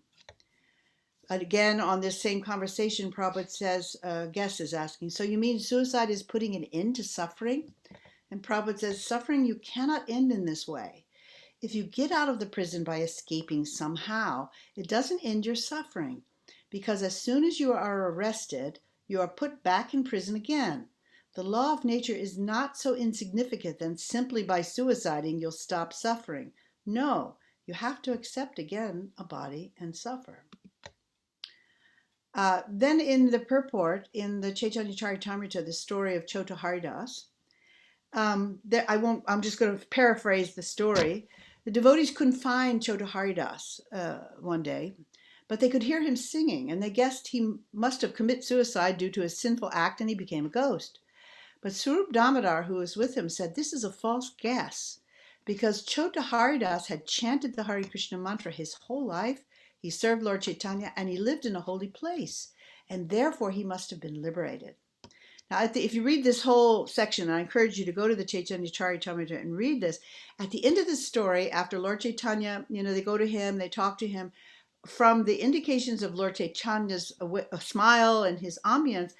Again, on this same conversation, Prabhupada says, a guest is asking, so you mean suicide is putting an end to suffering? And Prabhupada says, suffering you cannot end in this way. If you get out of the prison by escaping somehow, it doesn't end your suffering, because as soon as you are arrested, you are put back in prison again. The law of nature is not so insignificant that simply by suiciding you'll stop suffering. No, you have to accept again a body and suffer. Then in the purport, in the Chaitanya Charitamrita, the story of Chota Haridas, I'm just going to paraphrase the story. The devotees couldn't find Chota Haridas one day, but they could hear him singing, and they guessed he must have committed suicide due to his sinful act, and he became a ghost. But Swarup Damodar, who was with him, said this is a false guess, because Chota Haridas had chanted the Hare Krishna mantra his whole life. He served Lord Chaitanya, and he lived in a holy place, and therefore he must have been liberated. Now, if you read this whole section, I encourage you to go to the Chaitanya Charitamrita and read this. At the end of the story, after Lord Chaitanya, they go to him, they talk to him. From the indications of Lord Chaitanya's smile and his ambience,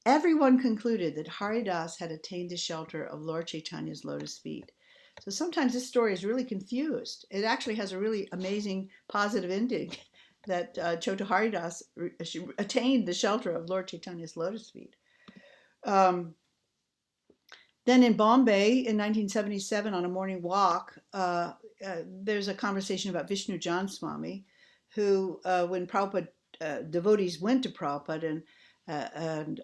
everyone concluded that Haridas had attained the shelter of Lord Chaitanya's lotus feet. So sometimes this story is really confused. It actually has a really amazing positive ending that Chota Haridas attained the shelter of Lord Chaitanya's lotus feet. Then in Bombay in 1977 on a morning walk, there's a conversation about Vishnu Jan Swami, who when Prabhupada, devotees went to Prabhupada and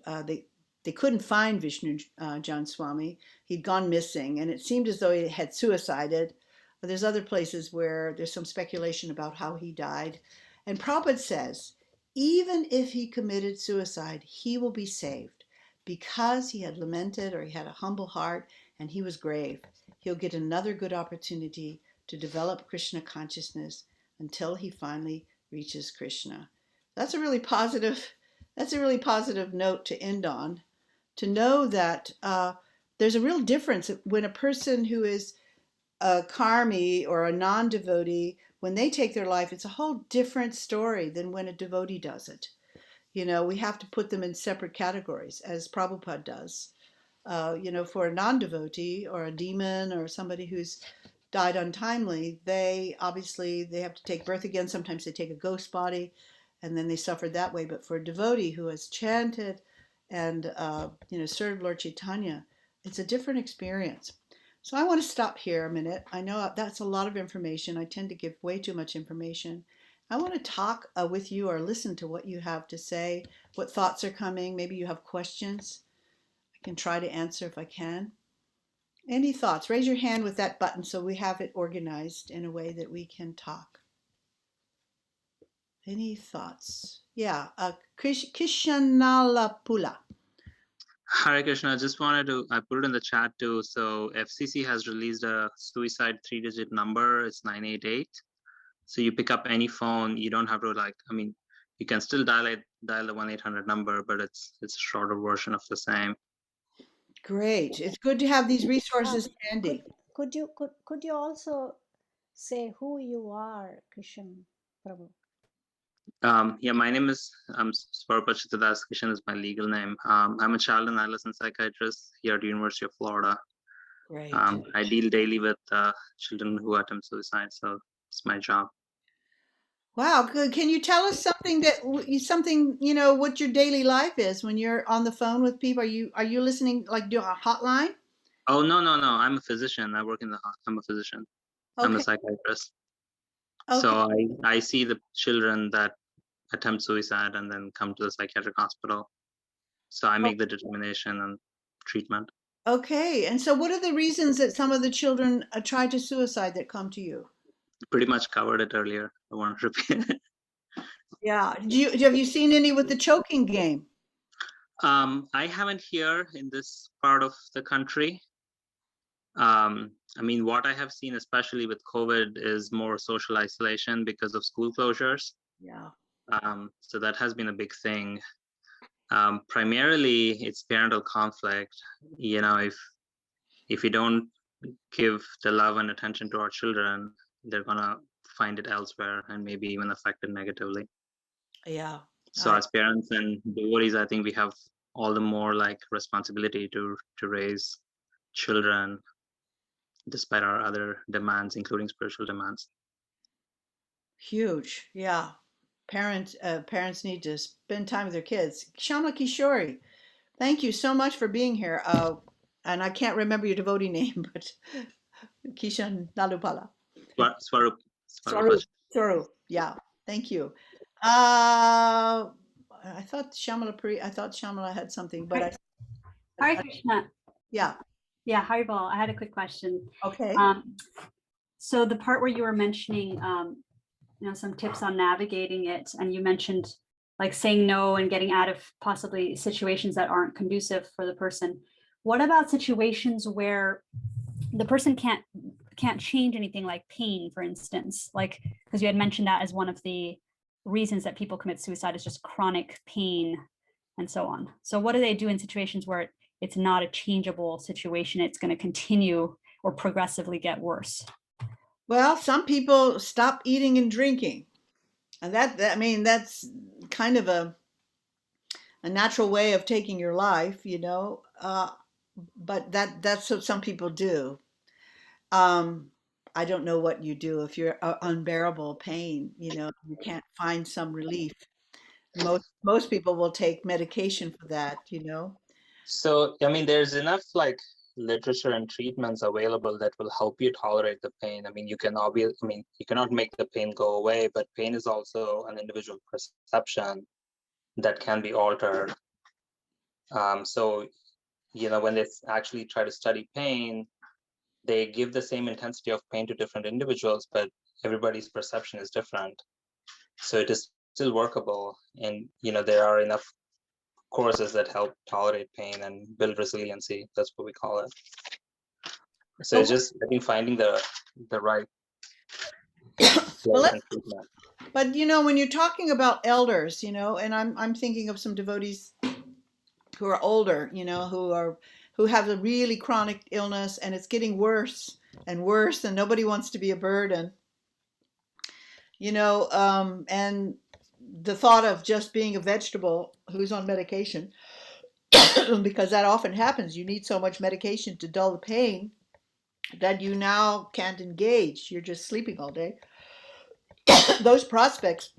they couldn't find Vishnu Jan Swami. He'd gone missing, and it seemed as though he had suicided. There's other places where there's some speculation about how he died. And Prabhupada says, even if he committed suicide, he will be saved because he had lamented or he had a humble heart and he was grave. He'll get another good opportunity to develop Krishna consciousness until he finally reaches Krishna. That's a really positive note to end on, to know that there's a real difference when a person who is a karmi or a non-devotee, when they take their life, it's a whole different story than when a devotee does it. We have to put them in separate categories, as Prabhupada does. For a non-devotee or a demon or somebody who's died untimely, they have to take birth again. Sometimes they take a ghost body and then they suffer that way. But for a devotee who has chanted and served Lord Chaitanya, it's a different experience. So I want to stop here a minute. I know that's a lot of information. I tend to give way too much information. I want to talk with you or listen to what you have to say, what thoughts are coming. Maybe you have questions. I can try to answer if I can. Any thoughts? Raise your hand with that button so we have it organized in a way that we can talk. Any thoughts? Yeah, Kishanalapula. Hare Krishna, I just wanted to, I put it in the chat too. So FCC has released a suicide 3-digit number. It's 988. So you pick up any phone. You don't have to you can still dial the 1-800 number, but it's a shorter version of the same. Great. It's good to have these resources handy. Could you also say who you are, Krishan Prabhu? Yeah, my name is Swarupachita Das. Kishan is my legal name. I'm a child and adolescent psychiatrist here at the University of Florida. Great. I deal daily with children who attempt suicide, so it's my job. Wow, good. Can you tell us something what your daily life is when you're on the phone with people? Are you listening, like do a hotline? Oh, no. I'm a physician. I work I'm a physician. Okay. I'm a psychiatrist. Okay. So I see the children that attempt suicide and then come to the psychiatric hospital. So I make the determination and treatment. Okay. And so what are the reasons that some of the children try to suicide that come to you? Pretty much covered it earlier. I want to repeat it. Yeah. Have you seen any with the choking game? I haven't here in this part of the country. What I have seen, especially with COVID, is more social isolation because of school closures. Yeah. So that has been a big thing. Primarily, it's parental conflict. If we don't give the love and attention to our children, they're gonna find it elsewhere and maybe even affect it negatively. Yeah. So as parents and devotees, I think we have all the more responsibility to raise children despite our other demands, including spiritual demands. Huge. Yeah. Parents need to spend time with their kids. Shamla Kishori, thank you so much for being here. And I can't remember your devotee name, but Kishan Nalupala. Swarup. Yeah. Thank you. I thought Shamala had something, but Hare Krishna. Yeah. Yeah, Haribol, I had a quick question. Okay. So the part where you were mentioning, some tips on navigating it, and you mentioned saying no and getting out of possibly situations that aren't conducive for the person. What about situations where the person can't change anything, like pain, for instance, because you had mentioned that as one of the reasons that people commit suicide is just chronic pain and so on. So what do they do in situations where it's not a changeable situation, it's going to continue or progressively get worse? Well, some people stop eating and drinking, and that's kind of a natural way of taking your life, but that's what some people do. I don't know what you do if you're unbearable pain, you can't find some relief. Most people will take medication for that, So, there's enough literature and treatments available that will help you tolerate the pain. You cannot make the pain go away, but pain is also an individual perception that can be altered. So, when they actually try to study pain, they give the same intensity of pain to different individuals, but everybody's perception is different. So it is still workable. And, there are enough courses that help tolerate pain and build resiliency. That's what we call it. So it's just, I think, finding the right. But when you're talking about elders, and I'm thinking of some devotees who are older, who have a really chronic illness, and it's getting worse and worse, and nobody wants to be a burden, and the thought of just being a vegetable who's on medication, because that often happens. You need so much medication to dull the pain that you now can't engage. You're just sleeping all day. Those prospects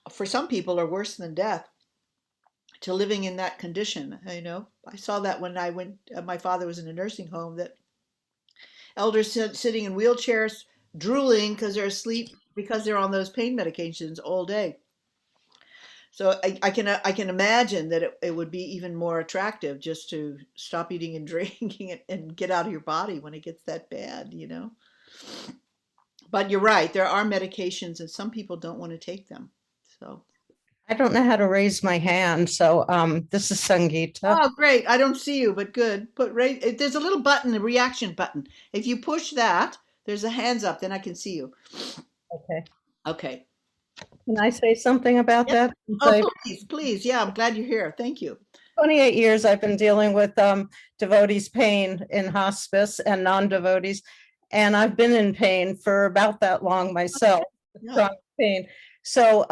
for some people are worse than death. to living in that condition. You know, I saw that when I went, my father was in a nursing home, that elders sitting in wheelchairs drooling because they're asleep because they're on those pain medications all day. So I can imagine that it would be even more attractive just to stop eating and drinking and get out of your body when it gets that bad, you know. But you're right, there are medications and some people don't want to take them. So I don't know how to raise my hand, so this is Sangeeta. oh, great. I don't see you, but good. There's a little button, a reaction button. If you push that, there's a hands up, then I can see you. Okay. Okay. Can I say something about that? Oh, please. Yeah, I'm glad you're here. Thank you. 28 years I've been dealing with devotees' pain in hospice and non-devotees, and I've been in pain for about that long myself, chronic pain. So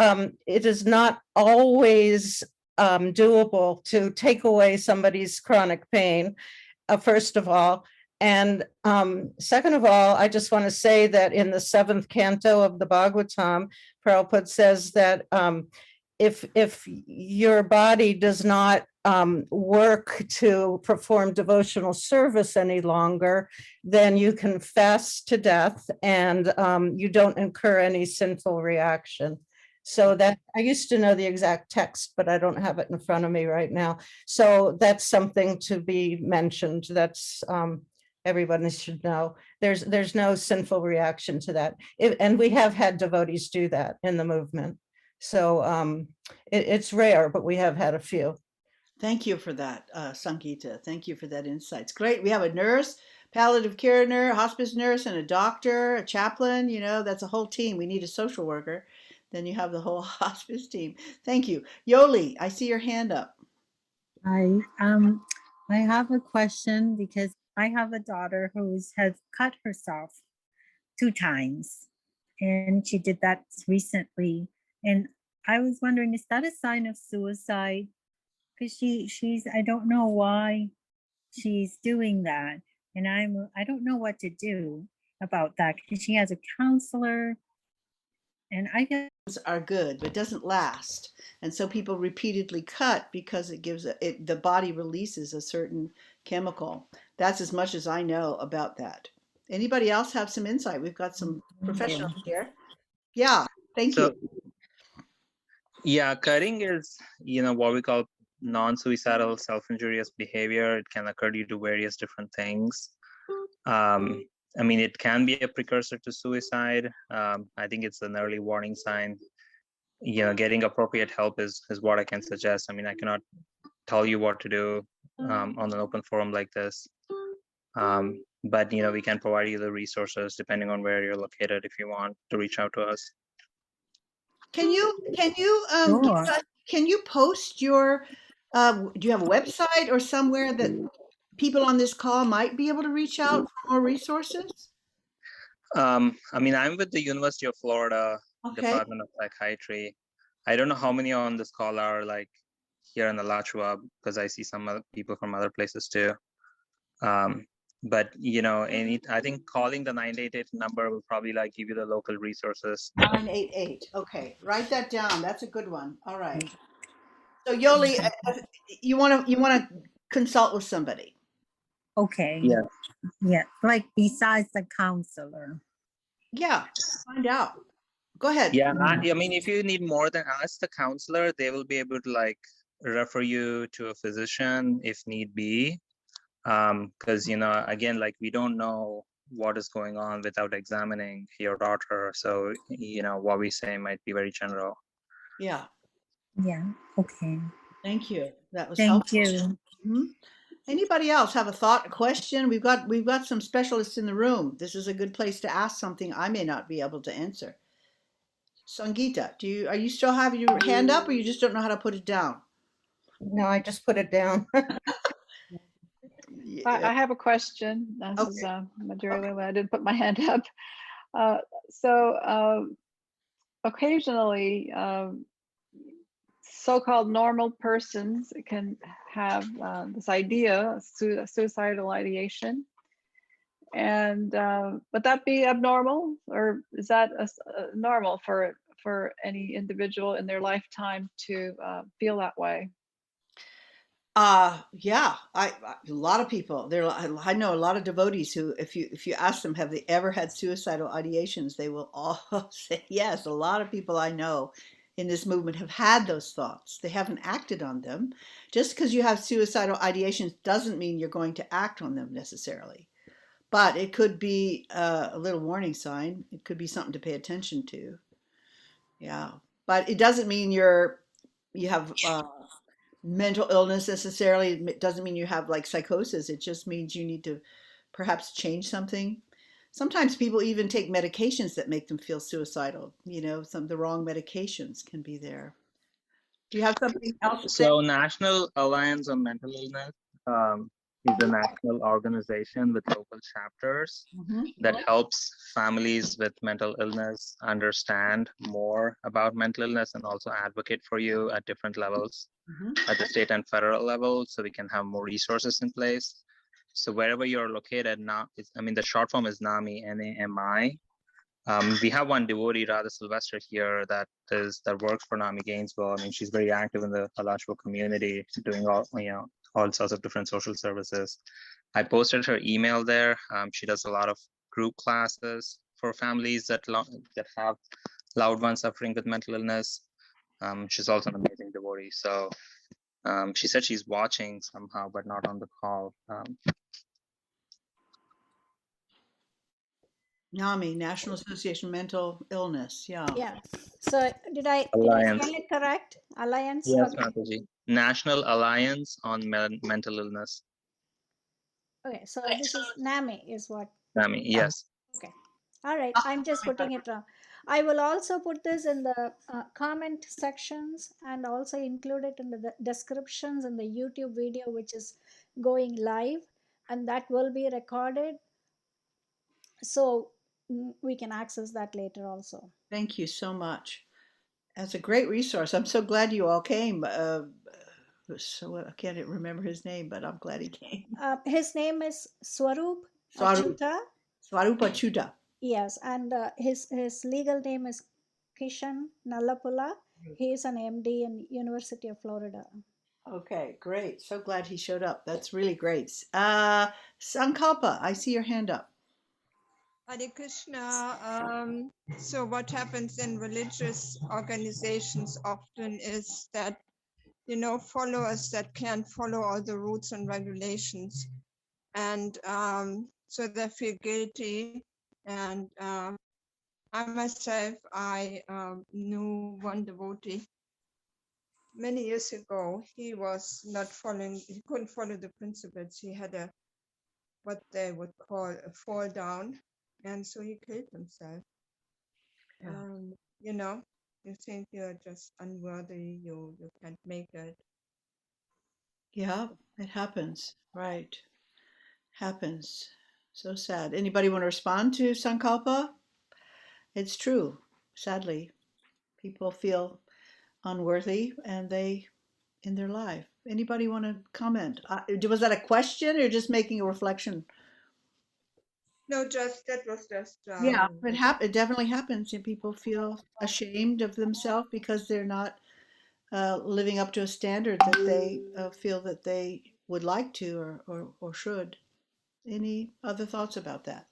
it is not always doable to take away somebody's chronic pain, first of all. And second of all, I just want to say that in the 7th canto of the Bhagavatam, Prabhupada says that if your body does not work to perform devotional service any longer, then you can fast to death and you don't incur any sinful reaction. So that I used to know the exact text, but I don't have it in front of me right now. So that's something to be mentioned. That's everybody should know. There's no sinful reaction to that. And we have had devotees do that in the movement. So it's rare, but we have had a few. Thank you for that, Sangeeta. Thank you for that insight. It's great. We have a nurse, palliative care nurse, hospice nurse, and a doctor, a chaplain. You know, that's a whole team. We need a social worker. Then you have the whole hospice team. Thank you. Yoli, I see your hand up. Hi. I have a question because I have a daughter who has cut herself 2 times, and she did that recently. And I was wondering, is that a sign of suicide? Because she's I don't know why she's doing that, and I don't know what to do about that because she has a counselor, and I guess are good, but doesn't last, and so people repeatedly cut because it gives the body releases a certain chemical. That's as much as I know about that. Anybody else have some insight? We've got some professionals here. Yeah, thank you. Yeah, cutting is, what we call non-suicidal self-injurious behavior. It can occur due to various different things. I mean, it can be a precursor to suicide. I think it's an early warning sign. Getting appropriate help is what I can suggest. I mean, I cannot tell you what to do on an open forum like this. But, we can provide you the resources depending on where you're located if you want to reach out to us. Can you post your, do you have a website or somewhere that people on this call might be able to reach out for more resources? I mean, I'm with the University of Florida Department of Psychiatry. I don't know how many on this call are like here in Alachua, because I see some other people from other places too. But I think calling the 988 number will probably give you the local resources. 988. Okay, write that down. That's a good one. All right. So Yoli, you want to consult with somebody. Okay. Yeah. Yeah, like besides the counselor. Yeah, find out. Go ahead. Yeah, I mean, if you need more than ask the counselor, they will be able to refer you to a physician if need be. Because again, we don't know what is going on without examining your daughter. So what we say might be very general. Yeah. Yeah. Okay. Thank you. That was helpful. Thank you. Mm-hmm. Anybody else have a thought, a question? We've got some specialists in the room. This is a good place to ask something I may not be able to answer. Sangeeta, are you still have your hand up, or you just don't know how to put it down? No, I just put it down. I have a question. This is Madhuri. I didn't put my hand up. So occasionally, so-called normal persons can have this idea, suicidal ideation. And would that be abnormal, or is that normal for any individual in their lifetime to feel that way? Yeah, a lot of people there. I know a lot of devotees who, if you ask them, have they ever had suicidal ideations, they will all say yes. A lot of people I know in this movement have had those thoughts. They haven't acted on them. Just because you have suicidal ideations doesn't mean you're going to act on them necessarily. But it could be a little warning sign. It could be something to pay attention to. Yeah, but it doesn't mean you have mental illness necessarily. It doesn't mean you have like psychosis. It just means you need to perhaps change something. Sometimes people even take medications that make them feel suicidal. Some of the wrong medications can be there. Do you have something else to say? So National Alliance on Mental Illness is a national organization with local chapters that helps families with mental illness understand more about mental illness and also advocate for you at different levels, at the state and federal level, so we can have more resources in place. So wherever you're located now, the short form is NAMI, NAMI. We have one devotee, Radha Sylvester, here that works for NAMI Gainesville. She's very active in the Alachua community, doing all sorts of different social services. I posted her email there. She does a lot of group classes for families that have loved ones suffering with mental illness. She's also an amazing devotee. So she said she's watching somehow, but not on the call. NAMI, National Association of Mental Illness. Yeah. Yeah. So did I Alliance. spell it correct? Alliance? Yes, Okay. Mataji. National Alliance on Mental Illness. Okay, so this is NAMI is what? NAMI, yes. Okay. All right. I'm just putting it down. I will also put this in the comment sections and also include it in the descriptions in the YouTube video, which is going live, and that will be recorded. So we can access that later also. Thank you so much. That's a great resource. I'm so glad you all came. So I can't remember his name, but I'm glad he came. His name is Swarup Swarup. Achyuta. Swarup Achyuta. Yes, and his legal name is Kishan Nallapula. He is an MD in University of Florida. Okay, great. So glad he showed up. That's really great. Sankalpa, I see your hand up. Hare Krishna. So what happens in religious organizations often is that, followers that can't follow all the rules and regulations. And so they feel guilty. And I myself, I knew one devotee many years ago. He was not following, he couldn't follow the principles. He had what they would call a fall down. And so he killed himself. Yeah. You think you're just unworthy, you can't make it. Yeah, it happens. Right. Happens. So sad. Anybody want to respond to Sankalpa? It's true. Sadly, people feel unworthy and in their life. Anybody want to comment? Was that a question or just making a reflection? No, that was just. Yeah, it definitely happens, and people feel ashamed of themselves because they're not living up to a standard that they feel that they would like to or should. Any other thoughts about that?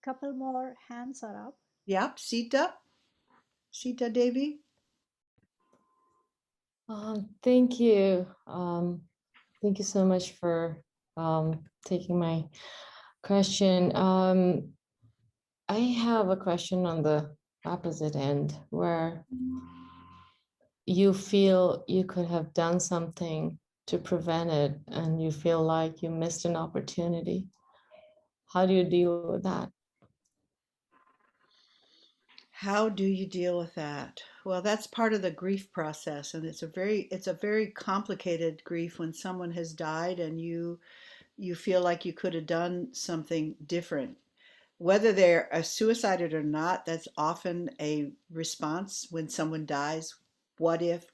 Couple more hands are up. Yep, Sita Devi. Thank you. Thank you so much for taking my question. I have a question on the opposite end where you feel you could have done something to prevent it and you feel like you missed an opportunity. How do you deal with that? How do you deal with that? Well, that's part of the grief process, and it's a very complicated grief when someone has died and you feel like you could have done something different. Whether they're suicided or not, that's often a response when someone dies. What if,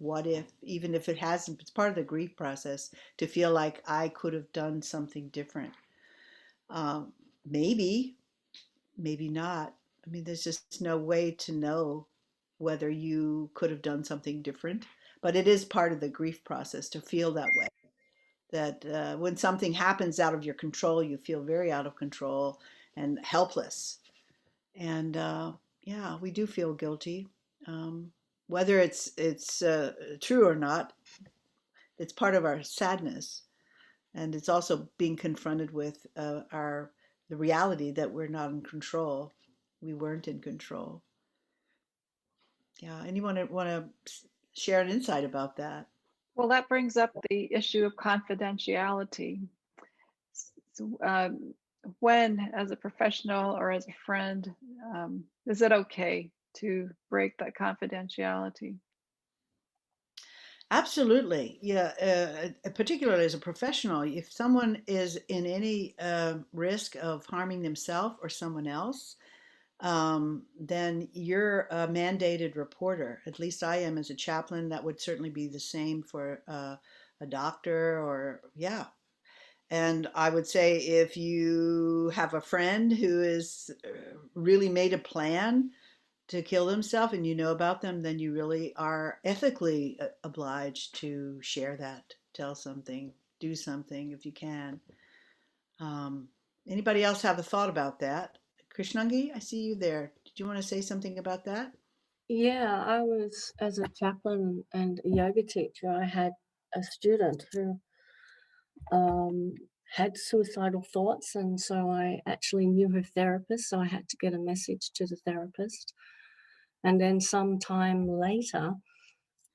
even if it hasn't, it's part of the grief process to feel like I could have done something different. Maybe not. There's just no way to know whether you could have done something different. but it is part of the grief process to feel that way. That when something happens out of your control, you feel very out of control and helpless. And yeah, we do feel guilty, whether it's true or not. It's part of our sadness, and it's also being confronted with the reality that we're not in control. We weren't in control. Yeah. Anyone want to share an insight about that? Well, that brings up the issue of confidentiality. So, when, as a professional or as a friend, is it okay to break that confidentiality? Absolutely. Yeah. Particularly as a professional, if someone is in any risk of harming themselves or someone else, then you're a mandated reporter. At least I am as a chaplain. That would certainly be the same for a doctor or, yeah. And I would say if you have a friend who is really made a plan to kill themselves and you know about them, then you really are ethically obliged to share that, tell something, do something if you can. Anybody else have a thought about that? Krishnangi, I see you there. Did you want to say something about that? Yeah, I was, as a chaplain and a yoga teacher, I had a student who had suicidal thoughts, and so I actually knew her therapist, so I had to get a message to the therapist. And then some time later,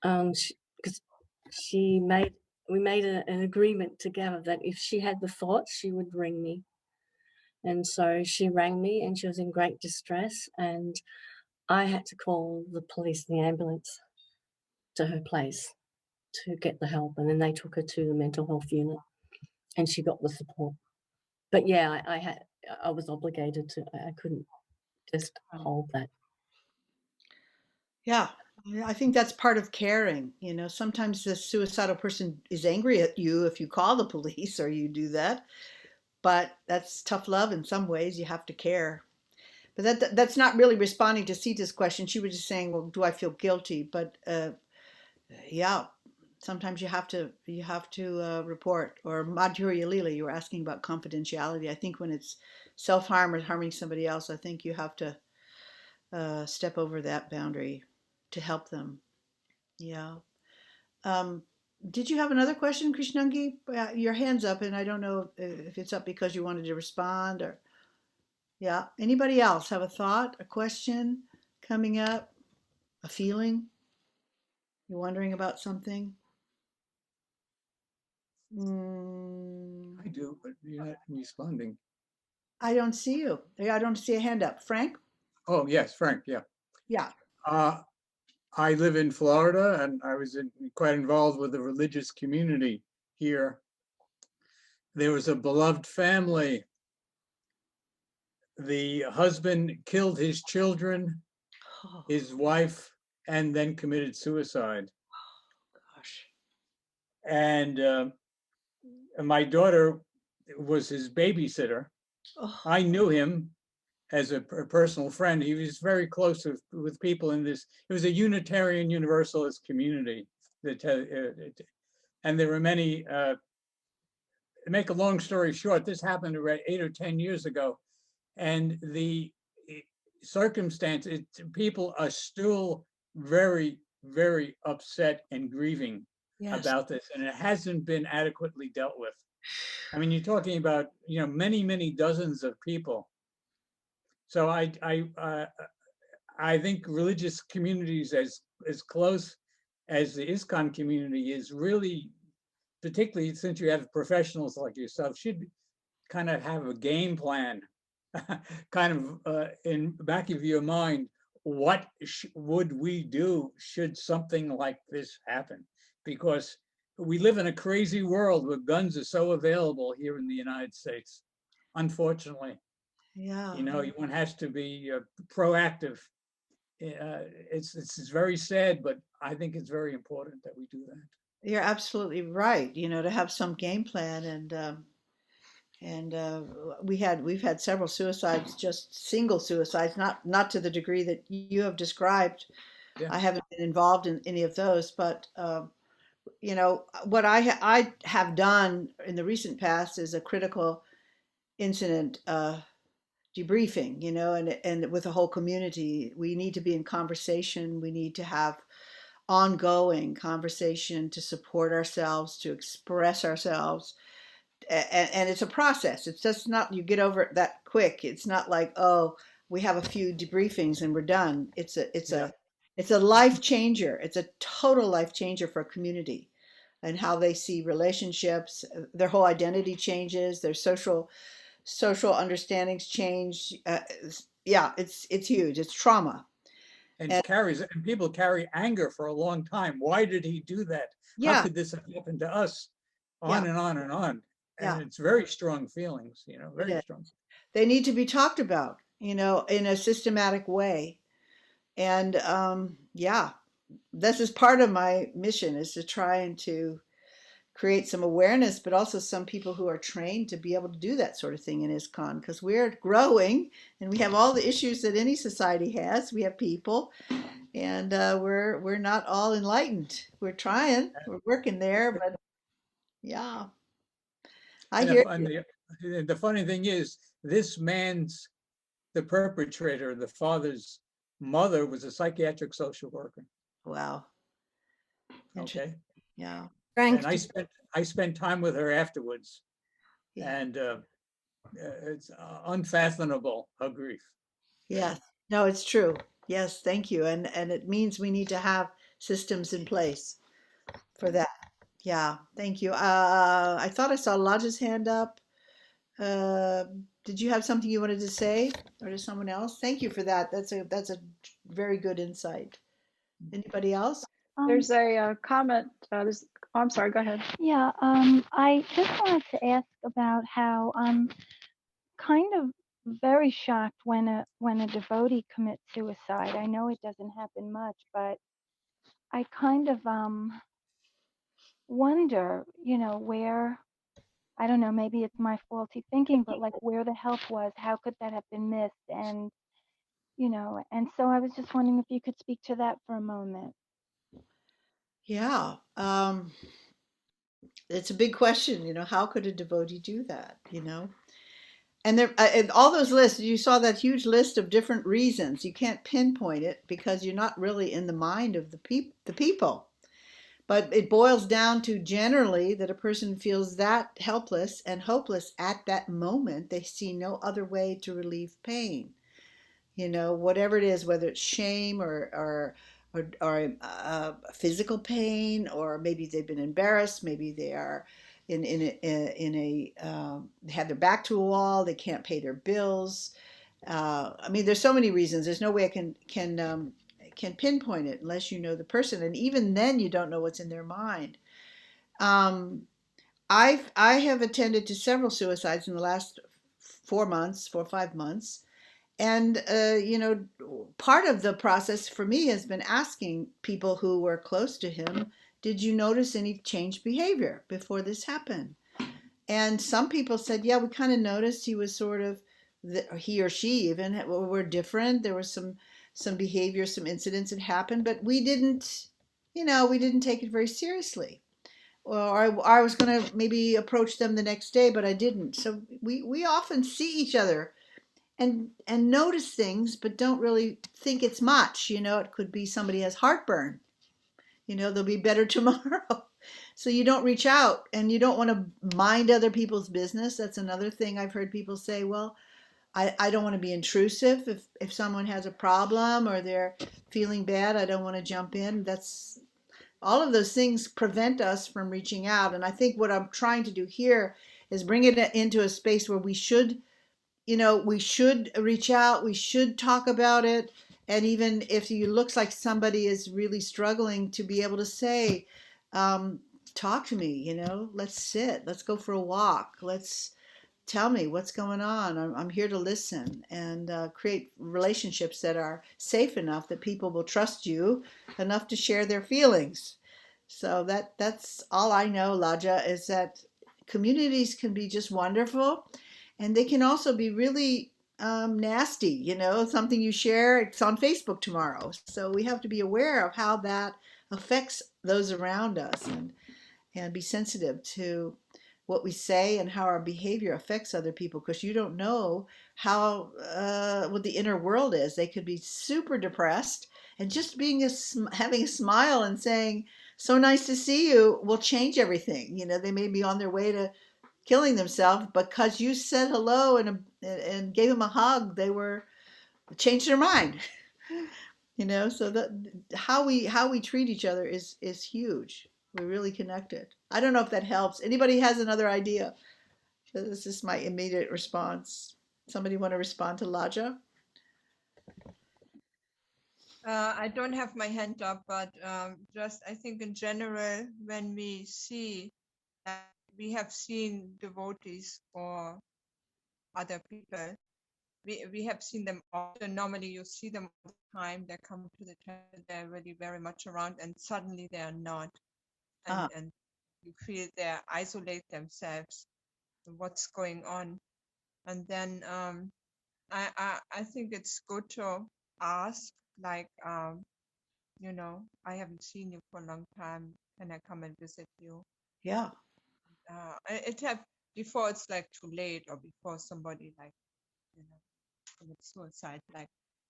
because we made an agreement together that if she had the thoughts, she would ring me. And so she rang me, and she was in great distress, and I had to call the police and the ambulance to her place to get the help, and then they took her to the mental health unit, and she got the support. But yeah, I was obligated to. I couldn't just hold that. Yeah, I think that's part of caring. You know, sometimes the suicidal person is angry at you if you call the police or you do that, but that's tough love in some ways. You have to care. But that's not really responding to Sita's question. She was just saying, well, do I feel guilty? But yeah, sometimes you have to report. Or Madhurya Leela, you were asking about confidentiality. I think when it's self-harm or harming somebody else, I think you have to step over that boundary to help them. Yeah. Did you have another question, Krishnangi? Your hand's up, and I don't know if it's up because you wanted to respond or. Yeah. Anybody else have a thought, a question coming up, a feeling? You're wondering about something? I do, but you're not responding. I don't see you. I don't see a hand up. Frank? Oh, yes, Frank, yeah. Yeah. I live in Florida, and I was quite involved with the religious community here. There was a beloved family. The husband killed his children, his wife, and then committed suicide. Gosh. And my daughter was his babysitter. Oh. I knew him as a personal friend. He was very close with people in this. It was a Unitarian Universalist community. And there were many, to make a long story short, this happened around 8 or 10 years ago. And the circumstances, people are still very, very upset and grieving about this. And it hasn't been adequately dealt with. I mean, you're talking about, many, many dozens of people. So I think religious communities as close as the ISKCON community is really, particularly since you have professionals like yourself, should kind of have a game plan, kind of in the back of your mind, what would we do should something like this happen? Because we live in a crazy world where guns are so available here in the United States, unfortunately. Yeah. One has to be proactive. It's very sad, but I think it's very important that we do that. You're absolutely right. To have some game plan, and we've had several suicides, just single suicides, not to the degree that you have described, Yeah. I haven't been involved in any of those, but you know, what I have done in the recent past is a critical incident debriefing, you know, and with the whole community. We need to be in conversation. We need to have ongoing conversation to support ourselves, to express ourselves. And it's a process. It's just not, you get over it that quick. It's not like, oh, we have a few debriefings and we're done. It's a life changer. It's a total life changer for a community and how they see relationships. Their whole identity changes, their social understandings change. Yeah, it's huge. It's trauma. And people carry anger for a long time. Why did he do that? How Yeah. could this have happened to us? On Yeah. and on and on. And Yeah. it's very strong feelings, you know, It very is. strong. They need to be talked about, you know, in a systematic way. And yeah, this is part of my mission, is to try and to create some awareness, but also some people who are trained to be able to do that sort of thing in ISKCON, because we're growing and we have all the issues that any society has. We have people, and we're not all enlightened. We're trying, we're working there, but yeah, I And hear the funny thing is, this man's, the perpetrator, the father's mother, was a psychiatric social worker. Wow. Okay. Yeah. And I spent time with her afterwards, Yeah. and it's unfathomable, her grief. Yes. No, it's true. Yes, thank you. And it means we need to have systems in place for that. Yeah, thank you. I thought I saw Lodge's hand up. Uh, did you have something you wanted to say, or to someone else? Thank you for that. That's a very good insight. Anybody else? There's a comment. Oh, I'm sorry. Go ahead. Yeah, I just wanted to ask about how I'm kind of very shocked when a devotee commits suicide. I know it doesn't happen much, but I kind of wonder, you know, where, I don't know, maybe it's my faulty thinking, but like where the help was, how could that have been missed? And, you know, and so I was just wondering if you could speak to that for a moment. Yeah. It's a big question, you know, how could a devotee do that, you know? And there, and all those lists, you saw that huge list of different reasons. You can't pinpoint it because you're not really in the mind of the people. But it boils down to generally that a person feels that helpless and hopeless at that moment. They see no other way to relieve pain. You know, whatever it is, whether it's shame or physical pain, or maybe they've been embarrassed, maybe they are they have their back to a wall, they can't pay their bills. I mean, there's so many reasons. There's no way I can pinpoint it unless you know the person, and even then, you don't know what's in their mind. Um, I have attended to several suicides in the last 4 months, 4 or 5 months. And, you know, part of the process for me has been asking people who were close to him, did you notice any changed behavior before this happened? And some people said, yeah, we kind of noticed he was sort of, he or she even were different. There was some behavior, some incidents that happened, but we didn't, you know, we didn't take it very seriously. Or I was going to maybe approach them the next day, but I didn't. So we often see each other and notice things, but don't really think it's much. You know, it could be somebody has heartburn. You know, they'll be better tomorrow. So you don't reach out, and you don't want to mind other people's business. That's another thing I've heard people say. Well, I don't want to be intrusive. If someone has a problem or they're feeling bad, I don't want to jump in. That's all of those things prevent us from reaching out. And I think what I'm trying to do here is bring it into a space where we should, you know, we should reach out, we should talk about it. And even if it looks like somebody is really struggling, to be able to say, talk to me, you know, let's sit, let's go for a walk, let's tell me what's going on. I'm here to listen, and create relationships that are safe enough that people will trust you enough to share their feelings. So that's all I know, Laja, is that communities can be just wonderful, and they can also be really nasty, you know, something you share, it's on Facebook tomorrow. So we have to be aware of how that affects those around us, and be sensitive to what we say and how our behavior affects other people, because you don't know how what the inner world is. They could be super depressed, and just being having a smile and saying, "So nice to see you," will change everything. You know, they may be on their way to killing themselves, because you said hello and gave them a hug, they were changed their mind. You know, so that how we treat each other is huge. We're really connected. I don't know if that helps. Anybody has another idea? This is my immediate response. Somebody want to respond to Laja? I don't have my hand up, but just I think in general, when we see that we have seen devotees or other people, we have seen them often. Normally you see them all the time. They come to the temple, they're really very much around, and suddenly they are not. And you feel they isolate themselves. What's going on? And then I think it's good to ask, like, you know, I haven't seen you for a long time. Can I come and visit you? Yeah. It have before it's like too late, or before somebody, like, you know, commits suicide, like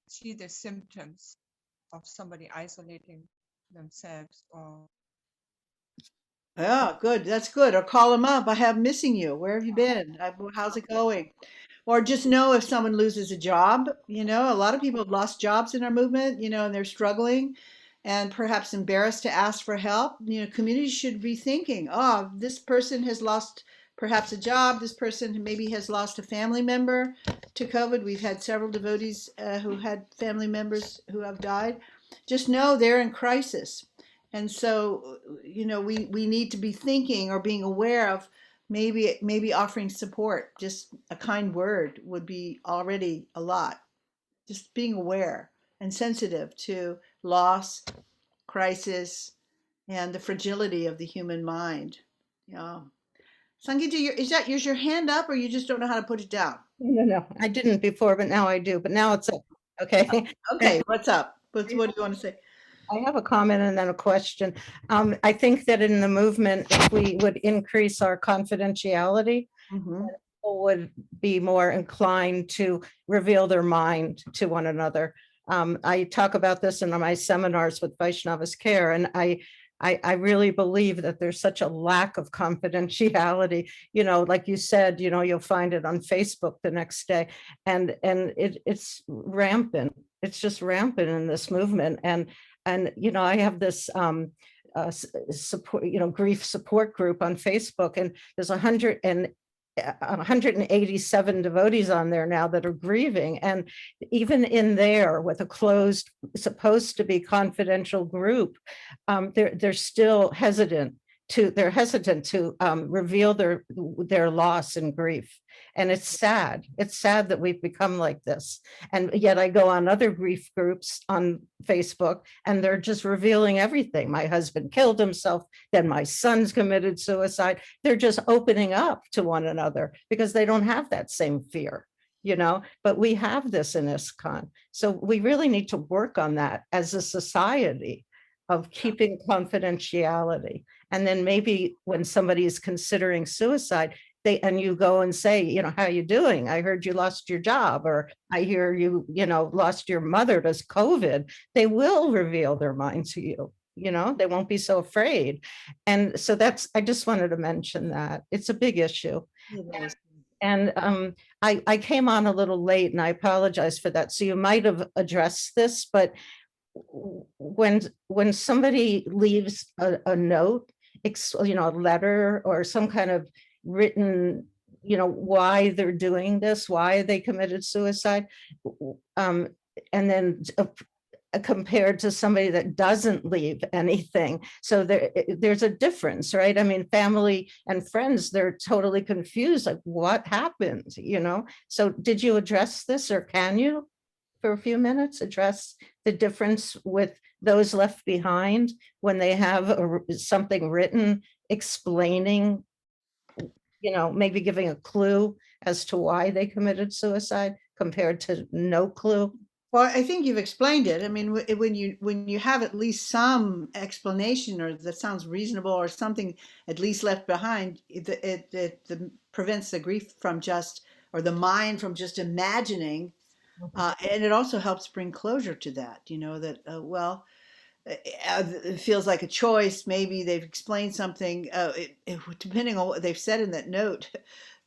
see the symptoms of somebody isolating themselves, or Yeah, good. That's good. Or call them up. I have missing you. Where have you been? How's it going? Or just know if someone loses a job. You know, a lot of people have lost jobs in our movement, you know, and they're struggling and perhaps embarrassed to ask for help. You know, communities should be thinking, oh, this person has lost perhaps a job. This person maybe has lost a family member to COVID. We've had several devotees who had family members who have died. Just know they're in crisis. And so, you know, we need to be thinking or being aware of maybe offering support. Just a kind word would be already a lot. Just being aware and sensitive to loss, crisis, and the fragility of the human mind. Yeah. Sangeeta, is your hand up, or you just don't know how to put it down? No, I didn't before, but now I do. But now it's up. Okay. Okay, what's up? What do you want to say? I have a comment and then a question. I think that in the movement, if we would increase our confidentiality, people would be more inclined to reveal their mind to one another. I talk about this in my seminars with Vaishnava's Care, and I really believe that there's such a lack of confidentiality. You know, like you said, you know, you'll find it on Facebook the next day, and it's rampant. It's just rampant in this movement. And you know, I have this support, you know, grief support group on Facebook, and there's 187 devotees on there now that are grieving. And even in there, with a closed, supposed to be confidential group, they're still hesitant to reveal their loss and grief. And it's sad. It's sad that we've become like this. And yet I go on other grief groups on Facebook, and they're just revealing everything. My husband killed himself, then my son's committed suicide. They're just opening up to one another because they don't have that same fear, you know, but we have this in ISKCON. So we really need to work on that as a society, of keeping confidentiality. And then maybe when somebody is considering suicide, and you go and say, you know, how are you doing? I heard you lost your job, or I hear you, you know, lost your mother to COVID. They will reveal their mind to you. You know, they won't be so afraid. And so I just wanted to mention that. It's a big issue. And I came on a little late, and I apologize for that. So you might have addressed this, but when somebody leaves a note, you know, a letter or some kind of written, you know, why they're doing this, why they committed suicide, and then compared to somebody that doesn't leave anything. So there's a difference, right? I mean, family and friends, they're totally confused, like what happened, you know? So did you address this, or can you, for a few minutes, address the difference with those left behind when they have something written explaining, you know, maybe giving a clue as to why they committed suicide compared to no clue? Well, I think you've explained it. I mean, when you have at least some explanation, or that sounds reasonable, or something at least left behind, it prevents the grief from just, or the mind from just imagining, and it also helps bring closure to that. You know that well, it feels like a choice. Maybe they've explained something. Depending on what they've said in that note,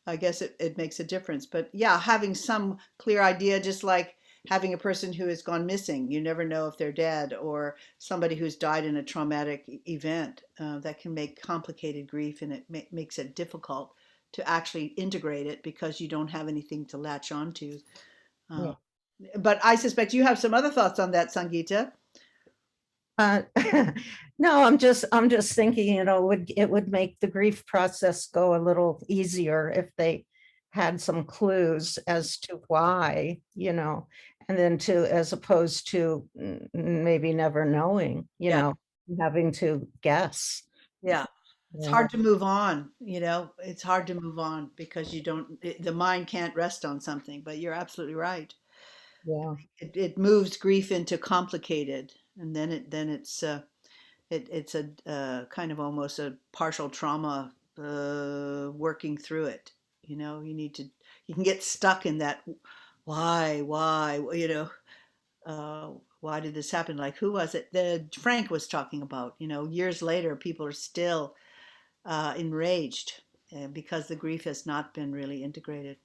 I guess it makes a difference. But yeah, having some clear idea, just like having a person who has gone missing, you never know if they're dead, or somebody who's died in a traumatic event, that can make complicated grief, and it makes it difficult to actually integrate it because you don't have anything to latch onto. Yeah. But I suspect you have some other thoughts on that, Sangeeta. No, I'm just thinking, it would make the grief process go a little easier if they had some clues as to why, and then as opposed to maybe never knowing, having to guess. Yeah. It's hard to move on, it's hard to move on because the mind can't rest on something, but you're absolutely right. Yeah. It moves grief into complicated, and then it's a kind of almost a partial trauma, working through it. You can get stuck in that why, why did this happen? Like, who was it that Frank was talking about? Years later, people are still enraged because the grief has not been really integrated.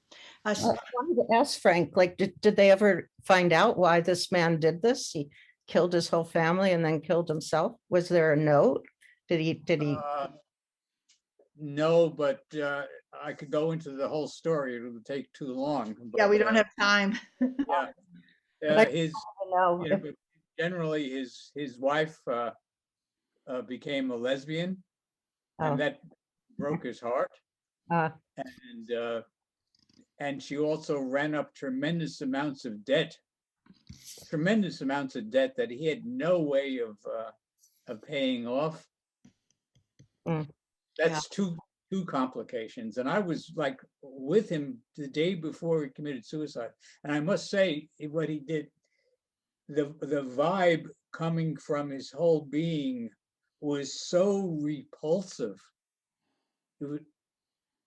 I wanted to ask Frank, like, did they ever find out why this man did this? He killed his whole family and then killed himself. Was there a note? Did he? No, but I could go into the whole story. It would take too long. But, yeah, we don't have time. Yeah, generally his wife became a lesbian, and that broke his heart. And she also ran up tremendous amounts of debt that he had no way of paying off. That's two complications. And I was like with him the day before he committed suicide. And I must say, what he did, the vibe coming from his whole being was so repulsive.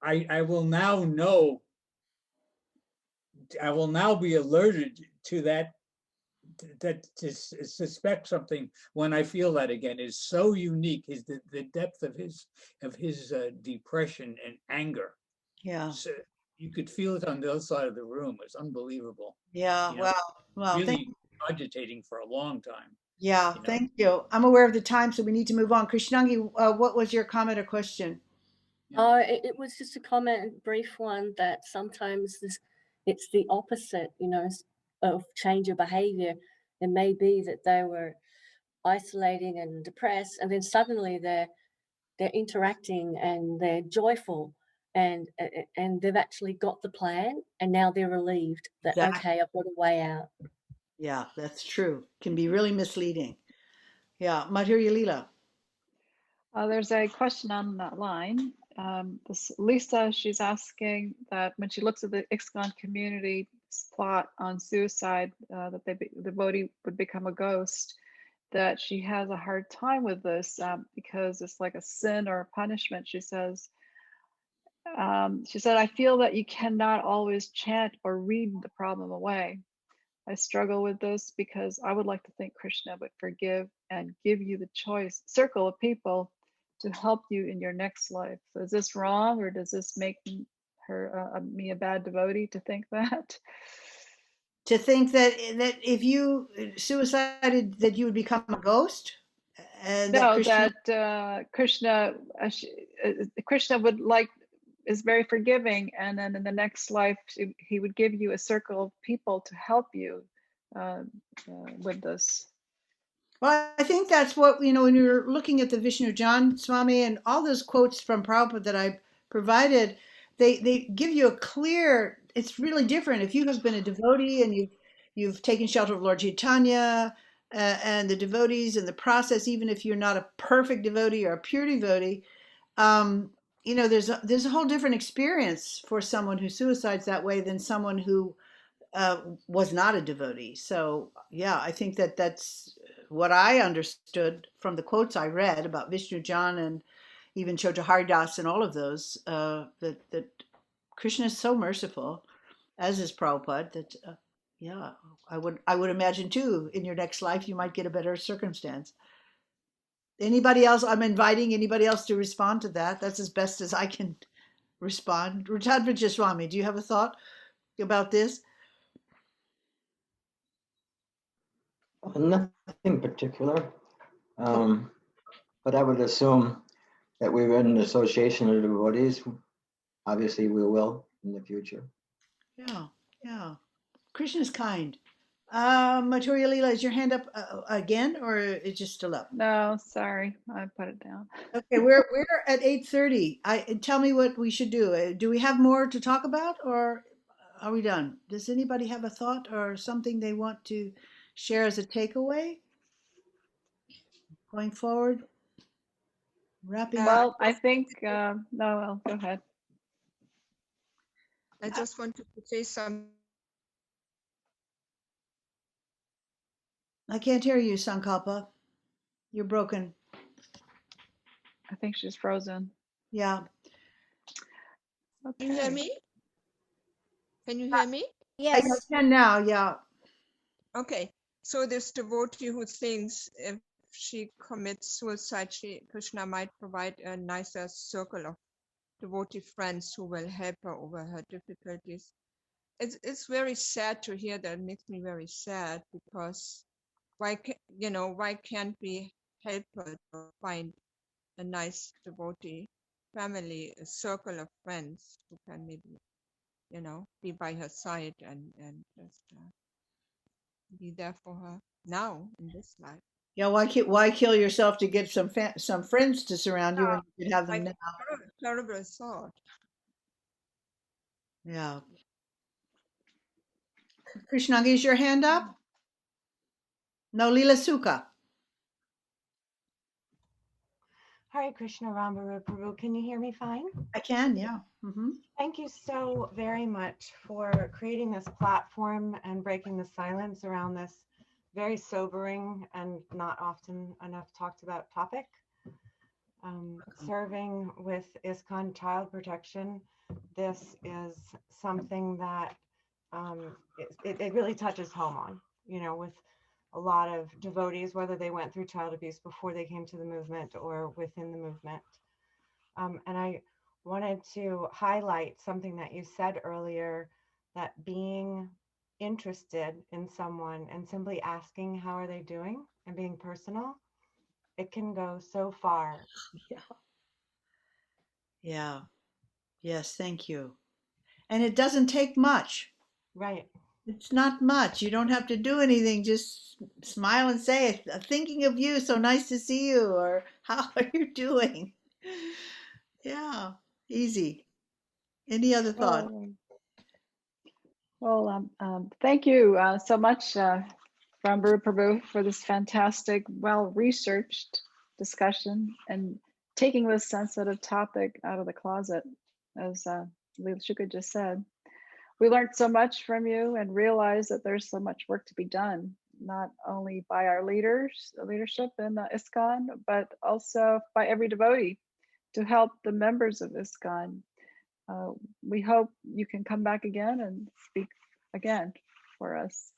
I will now be alerted to that to suspect something when I feel that again is so unique. Is the depth of his depression and anger. Yeah. So you could feel it on the other side of the room. It's unbelievable. Yeah. Well, really agitating for a long time. Yeah. Thank you. I'm aware of the time, so we need to move on. Krishnangi, what was your comment or question? It was just a comment, a brief one, that sometimes it's the opposite, of change of behavior. It may be that they were isolating and depressed, and then suddenly they're interacting and they're joyful, and they've actually got the plan, and now they're relieved that okay, I've got a way out. Yeah, that's true. Can be really misleading. Yeah, Madhurya Leela. There's a question on that line. This Lisa, she's asking that when she looks at the ISKCON community plot on suicide, that the devotee would become a ghost, that she has a hard time with this because it's like a sin or a punishment. She said, I feel that you cannot always chant or read the problem away. I struggle with this because I would like to think Krishna would forgive and give you the circle of people to help you in your next life. So is this wrong, or does this make me a bad devotee to think that? To think that if you suicided, that you would become a ghost? Krishna is very forgiving, and then in the next life he would give you a circle of people to help you with this. Well, I think that's what, when you're looking at the Vishnu Jan Swami and all those quotes from Prabhupada that I provided, they give you a clear, it's really different. If you have been a devotee and you've taken shelter of Lord Chaitanya and the devotees in the process, even if you're not a perfect devotee or a pure devotee, there's a whole different experience for someone who suicides that way than someone who was not a devotee. So yeah, I think that that's what I understood from the quotes I read about Vishnu Jan and even Chota Das and all of those, that Krishna is so merciful, as is Prabhupada, that yeah, I would imagine too, in your next life you might get a better circumstance. Anybody else? I'm inviting anybody else to respond to that. That's as best as I can respond. Rajadvija Swami, do you have a thought about this? Nothing particular, but I would assume that we're in an association of devotees. Obviously, we will in the future. Yeah, yeah. Krishna is kind. Maturya Leela, is your hand up again, or it's just still up? No, sorry, I put it down. Okay, we're at 8:30. Tell me what we should do. Do we have more to talk about, or are we done? Does anybody have a thought or something they want to share as a takeaway going forward? Wrapping up. Well, I think no. Well, go ahead. I just wanted to say something. I can't hear you, Sankalpa. You're broken. I think she's frozen. Yeah. Can you hear me? Can you hear me? I can now, yeah. Okay. So this devotee who thinks if she commits suicide, Krishna might provide a nicer circle of devotee friends who will help her over her difficulties. It's very sad to hear that. It makes me very sad, because why can't we help her to find a nice devotee family, a circle of friends who can maybe be by her side and just be there for her now in this life. Yeah, why kill yourself to get some friends to surround you when you could have them now? Terrible thought. Yeah. Krishna, is your hand up? No, Leela Sukha. Hare Krishna, Rambhoru Prabhu. Can you hear me fine? I can, yeah. Thank you so very much for creating this platform and breaking the silence around this very sobering and not often enough talked about topic. Serving with ISKCON Child Protection, this is something that it really touches home on, with a lot of devotees, whether they went through child abuse before they came to the movement or within the movement. And I wanted to highlight something that you said earlier, that being interested in someone and simply asking how are they doing and being personal, it can go so far. Yeah. Yes, thank you. And it doesn't take much. Right. It's not much. You don't have to do anything. Just smile and say, thinking of you, so nice to see you, or how are you doing? Yeah, easy. Any other thought? Well, thank you so much, Rambhoru Prabhu, for this fantastic, well-researched discussion and taking this sensitive topic out of the closet, as Leela Shuka just said. We learned so much from you and realized that there's so much work to be done, not only by our leadership in ISKCON, but also by every devotee to help the members of ISKCON. We hope you can come back again and speak again for us.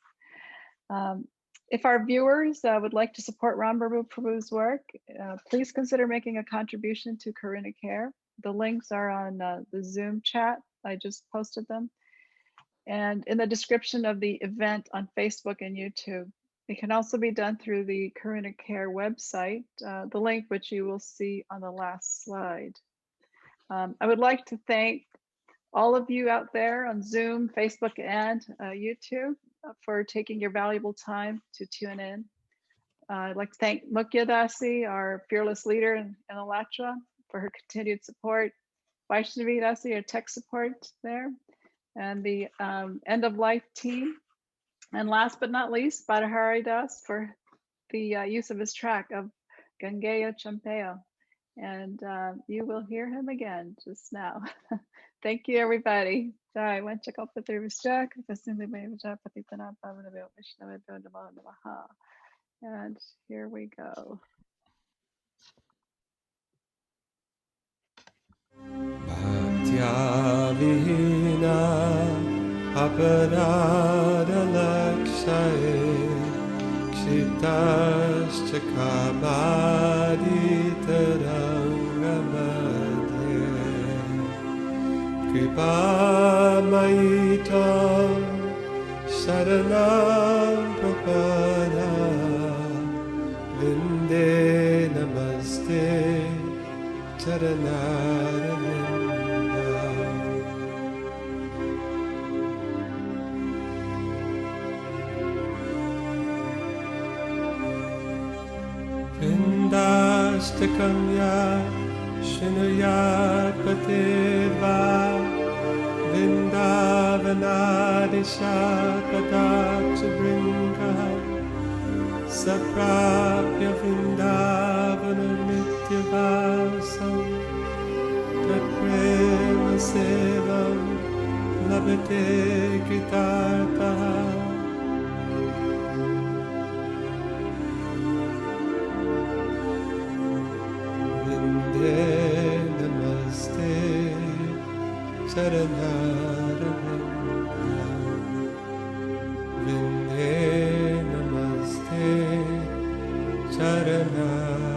If our viewers would like to support Rambhoru Prabhu's work, please consider making a contribution to Karuna Care. The links are on the Zoom chat. I just posted them. And in the description of the event on Facebook and YouTube. It can also be done through the Karuna Care website, the link which you will see on the last slide. I would like to thank all of you out there on Zoom, Facebook, and YouTube for taking your valuable time to tune in. I'd like to thank Mukya Dasi, our fearless leader in Alachua, for her continued support. Vaishnavi Dasi, our tech support there, and the End of Life team. And last but not least, Badahari Das for the use of his track of Gangeya Champeo. And you will hear him again just now. Thank you, everybody. Jai Vanchakapatri Kasindhi Patitana Pavanabhyo Vishnavabhyo Namo Namaha. And here we go. Bhaktya Vihina Aparada Lakshaye Kshitascha Kamaditarangamadhe Kripamayitam Saranam Prapada Vinde Namaste Charanaravinda. Vrindastakam ya Shinuyat Patirva Vrindavanadisha Padacha Bringa Saprapya Vrindavana Nityavasam Taprema Sevam Labhate Kritartaha. Vinde Namaste Charanaravinda. Vinde Namaste Charanaravinda.